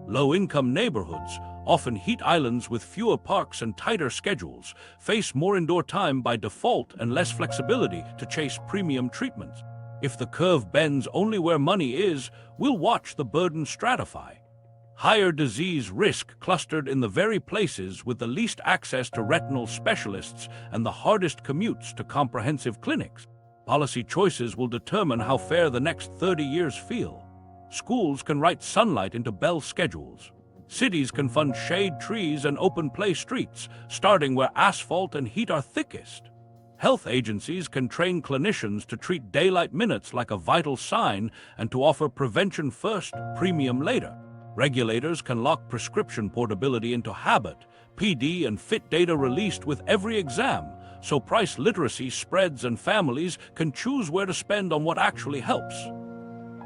Low-income neighborhoods, often heat islands with fewer parks and tighter schedules, face more indoor time by default and less flexibility to chase premium treatments. If the curve bends only where money is, we'll watch the burden stratify. Higher disease risk clustered in the very places with the least access to retinal specialists and the hardest commutes to comprehensive clinics. Policy choices will determine how fair the next 30 years feel. Schools can write sunlight into bell schedules. Cities can fund shade trees and open play streets, starting where asphalt and heat are thickest. Health agencies can train clinicians to treat daylight minutes like a vital sign and to offer prevention first, premium later. Regulators can lock prescription portability into habit, PD and fit data released with every exam, so price literacy spreads and families can choose where to spend on what actually helps.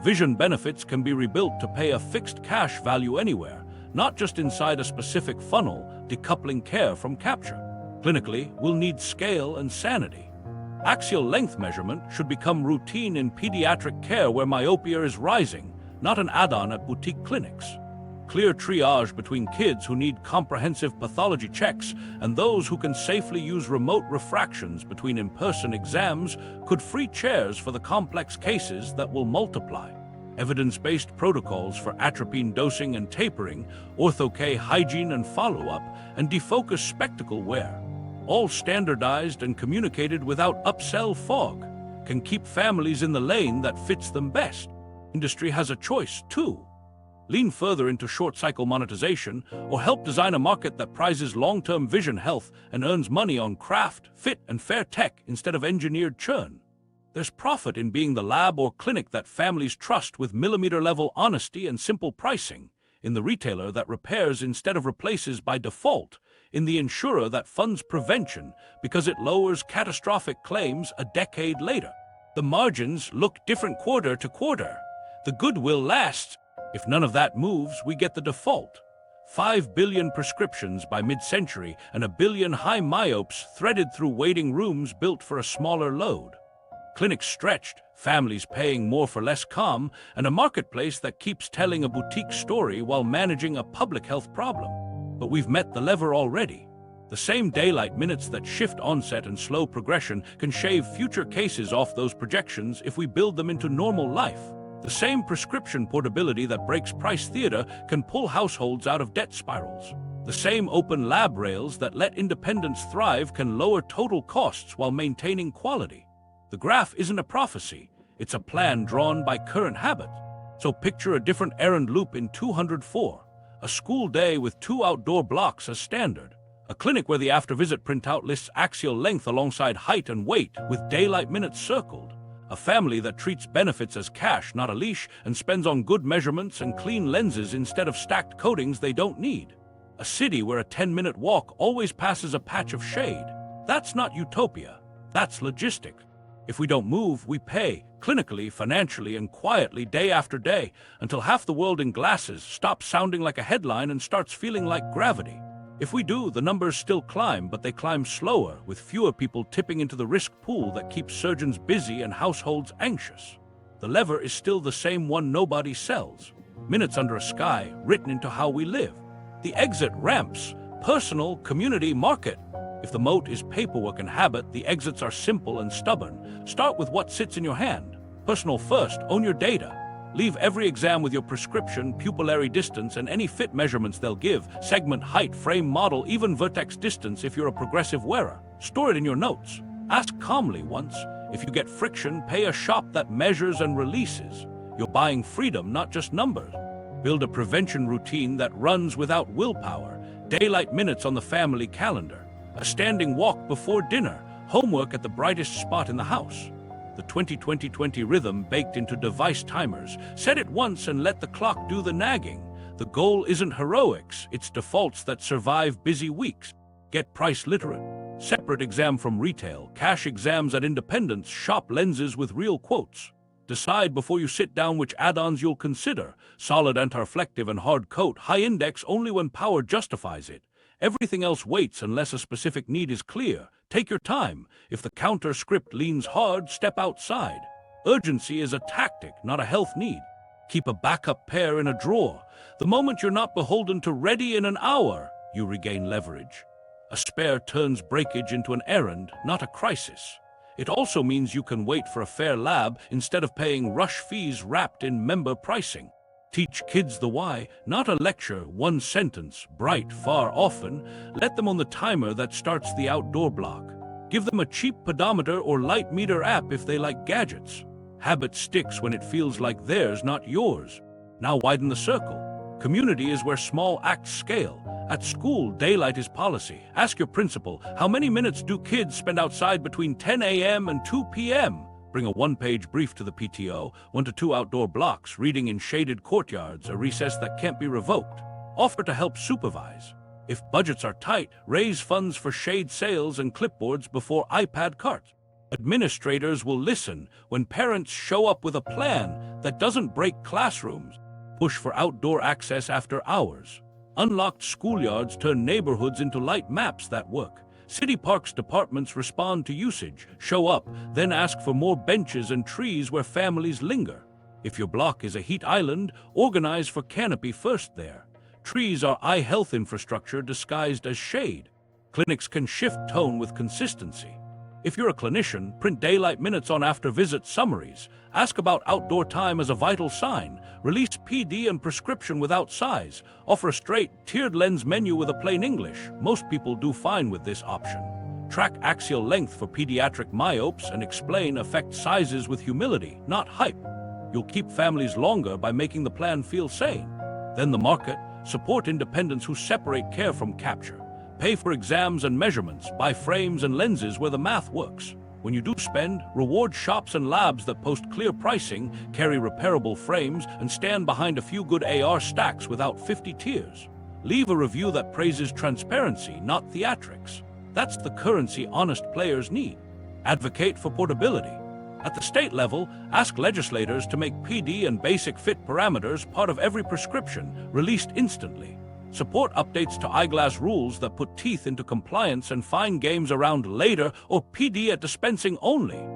Vision benefits can be rebuilt to pay a fixed cash value anywhere, not just inside a specific funnel, decoupling care from capture. Clinically, we'll need scale and sanity. Axial length measurement should become routine in pediatric care where myopia is rising, not an add-on at boutique clinics. Clear triage between kids who need comprehensive pathology checks and those who can safely use remote refractions between in-person exams could free chairs for the complex cases that will multiply. Evidence-based protocols for atropine dosing and tapering, ortho-K hygiene and follow-up, and defocus spectacle wear, all standardized and communicated without upsell fog, can keep families in the lane that fits them best. Industry has a choice, too. Lean further into short-cycle monetization or help design a market that prizes long-term vision health and earns money on craft, fit, and fair tech instead of engineered churn. There's profit in being the lab or clinic that families trust with millimeter-level honesty and simple pricing, in the retailer that repairs instead of replaces by default, in the insurer that funds prevention because it lowers catastrophic claims a decade later. The margins look different quarter to quarter. The goodwill lasts. If none of that moves, we get the default. 5 billion prescriptions by mid-century and 1 billion high myopes threaded through waiting rooms built for a smaller load. Clinics stretched, families paying more for less calm, and a marketplace that keeps telling a boutique story while managing a public health problem. But we've met the lever already. The same daylight minutes that shift onset and slow progression can shave future cases off those projections if we build them into normal life. The same prescription portability that breaks price theater can pull households out of debt spirals. The same open lab rails that let independence thrive can lower total costs while maintaining quality. The graph isn't a prophecy, it's a plan drawn by current habit. So picture a different errand loop in 204, a school day with 2 outdoor blocks as standard, a clinic where the after-visit printout lists axial length alongside height and weight with daylight minutes circled, a family that treats benefits as cash, not a leash, and spends on good measurements and clean lenses instead of stacked coatings they don't need, a city where a 10-minute walk always passes a patch of shade. That's not utopia, that's logistics. If we don't move, we pay, clinically, financially, and quietly day after day, until half the world in glasses stops sounding like a headline and starts feeling like gravity. If we do, the numbers still climb, but they climb slower, with fewer people tipping into the risk pool that keeps surgeons busy and households anxious. The lever is still the same one nobody sells. Minutes under a sky, written into how we live. The exit ramps, personal, community, market. If the moat is paperwork and habit, the exits are simple and stubborn. Start with what sits in your hand. Personal first, own your data. Leave every exam with your prescription, pupillary distance, and any fit measurements they'll give, segment, height, frame, model, even vertex distance if you're a progressive wearer. Store it in your notes. Ask calmly once. If you get friction, pay a shop that measures and releases. You're buying freedom, not just numbers. Build a prevention routine that runs without willpower. Daylight minutes on the family calendar. A standing walk before dinner, homework at the brightest spot in the house. The 20-20-20 rhythm baked into device timers. Set it once and let the clock do the nagging. The goal isn't heroics, it's defaults that survive busy weeks. Get price literate. Separate exam from retail, cash exams at independents, shop lenses with real quotes. Decide before you sit down which add-ons you'll consider. Solid anti-reflective and hard coat, high index only when power justifies it. Everything else waits unless a specific need is clear. Take your time. If the counter script leans hard, step outside. Urgency is a tactic, not a health need. Keep a backup pair in a drawer. The moment you're not beholden to ready in an hour, you regain leverage. A spare turns breakage into an errand, not a crisis. It also means you can wait for a fair lab instead of paying rush fees wrapped in member pricing. Teach kids the why, not a lecture, one sentence, bright, far, often. Let them on the timer that starts the outdoor block. Give them a cheap pedometer or light meter app if they like gadgets. Habit sticks when it feels like theirs, not yours. Now widen the circle. Community is where small acts scale. At school, daylight is policy. Ask your principal, how many minutes do kids spend outside between 10 a.m. and 2 p.m.? Bring a one-page brief to the PTO, 1 to 2 outdoor blocks, reading in shaded courtyards, a recess that can't be revoked. Offer to help supervise. If budgets are tight, raise funds for shade sales and clipboards before iPad carts. Administrators will listen when parents show up with a plan that doesn't break classrooms. Push for outdoor access after hours. Unlocked schoolyards turn neighborhoods into light maps that work. City parks departments respond to usage. Show up, then ask for more benches and trees where families linger. If your block is a heat island, organize for canopy first there. Trees are eye health infrastructure disguised as shade. Clinics can shift tone with consistency. If you're a clinician, print daylight minutes on after-visit summaries. Ask about outdoor time as a vital sign. Release PD and prescription without size. Offer a straight, tiered lens menu with a plain English. Most people do fine with this option. Track axial length for pediatric myopes and explain effect sizes with humility, not hype. You'll keep families longer by making the plan feel sane. Then the market. Support independents who separate care from capture. Pay for exams and measurements, buy frames and lenses where the math works. When you do spend, reward shops and labs that post clear pricing, carry repairable frames, and stand behind a few good AR stacks without 50 tiers. Leave a review that praises transparency, not theatrics. That's the currency honest players need. Advocate for portability. At the state level, ask legislators to make PD and basic fit parameters part of every prescription, released instantly. Support updates to eyeglass rules that put teeth into compliance and fine games around later or PD at dispensing only.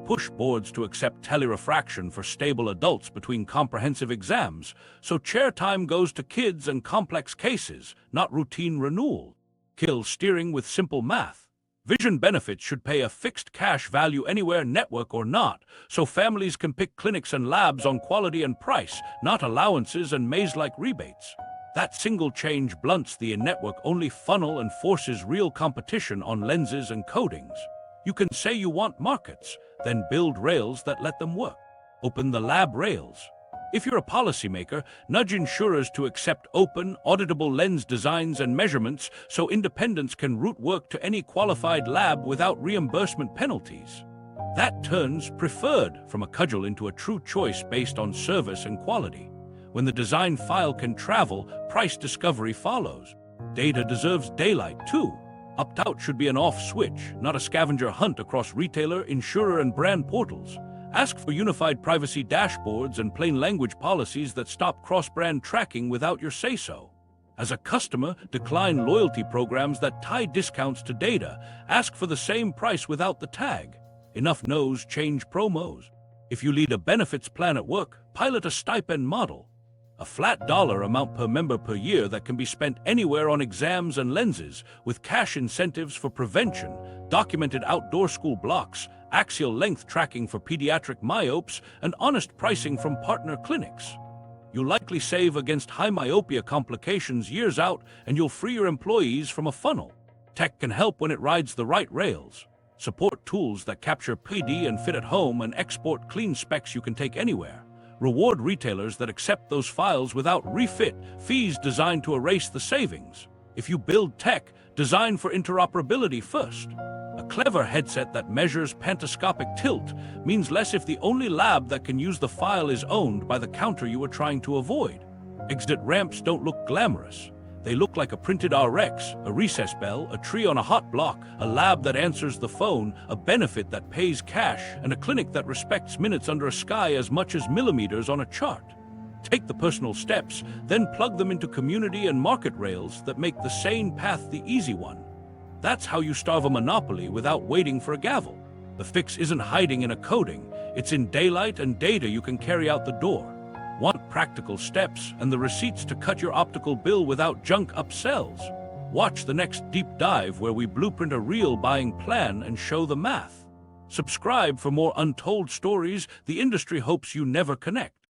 Push boards to accept telerefraction for stable adults between comprehensive exams, so chair time goes to kids and complex cases, not routine renewal. Kill steering with simple math. Vision benefits should pay a fixed cash value anywhere, network or not, so families can pick clinics and labs on quality and price, not allowances and maze-like rebates. That single change blunts the in-network only funnel and forces real competition on lenses and coatings. You can say you want markets, then build rails that let them work. Open the lab rails. If you're a policymaker, nudge insurers to accept open, auditable lens designs and measurements so independents can route work to any qualified lab without reimbursement penalties. That turns preferred from a cudgel into a true choice based on service and quality. When the design file can travel, price discovery follows. Data deserves daylight, too. Opt-out should be an off switch, not a scavenger hunt across retailer, insurer, and brand portals. Ask for unified privacy dashboards and plain language policies that stop cross-brand tracking without your say-so. As a customer, decline loyalty programs that tie discounts to data. Ask for the same price without the tag. Enough no's change promos. If you lead a benefits plan at work, pilot a stipend model. A flat dollar amount per member per year that can be spent anywhere on exams and lenses, with cash incentives for prevention, documented outdoor school blocks, axial length tracking for pediatric myopes, and honest pricing from partner clinics. You'll likely save against high myopia complications years out, and you'll free your employees from a funnel. Tech can help when it rides the right rails. Support tools that capture PD and fit at home and export clean specs you can take anywhere. Reward retailers that accept those files without refit fees designed to erase the savings. If you build tech, design for interoperability first. A clever headset that measures pantoscopic tilt means less if the only lab that can use the file is owned by the counter you are trying to avoid. Exit ramps don't look glamorous. They look like a printed RX, a recess bell, a tree on a hot block, a lab that answers the phone, a benefit that pays cash, and a clinic that respects minutes under a sky as much as millimeters on a chart. Take the personal steps, then plug them into community and market rails that make the sane path the easy one. That's how you starve a monopoly without waiting for a gavel. The fix isn't hiding in a coding, it's in daylight and data you can carry out the door. Want practical steps and the receipts to cut your optical bill without junk upsells? Watch the next deep dive where we blueprint a real buying plan and show the math. Subscribe for more untold stories the industry hopes you never connect.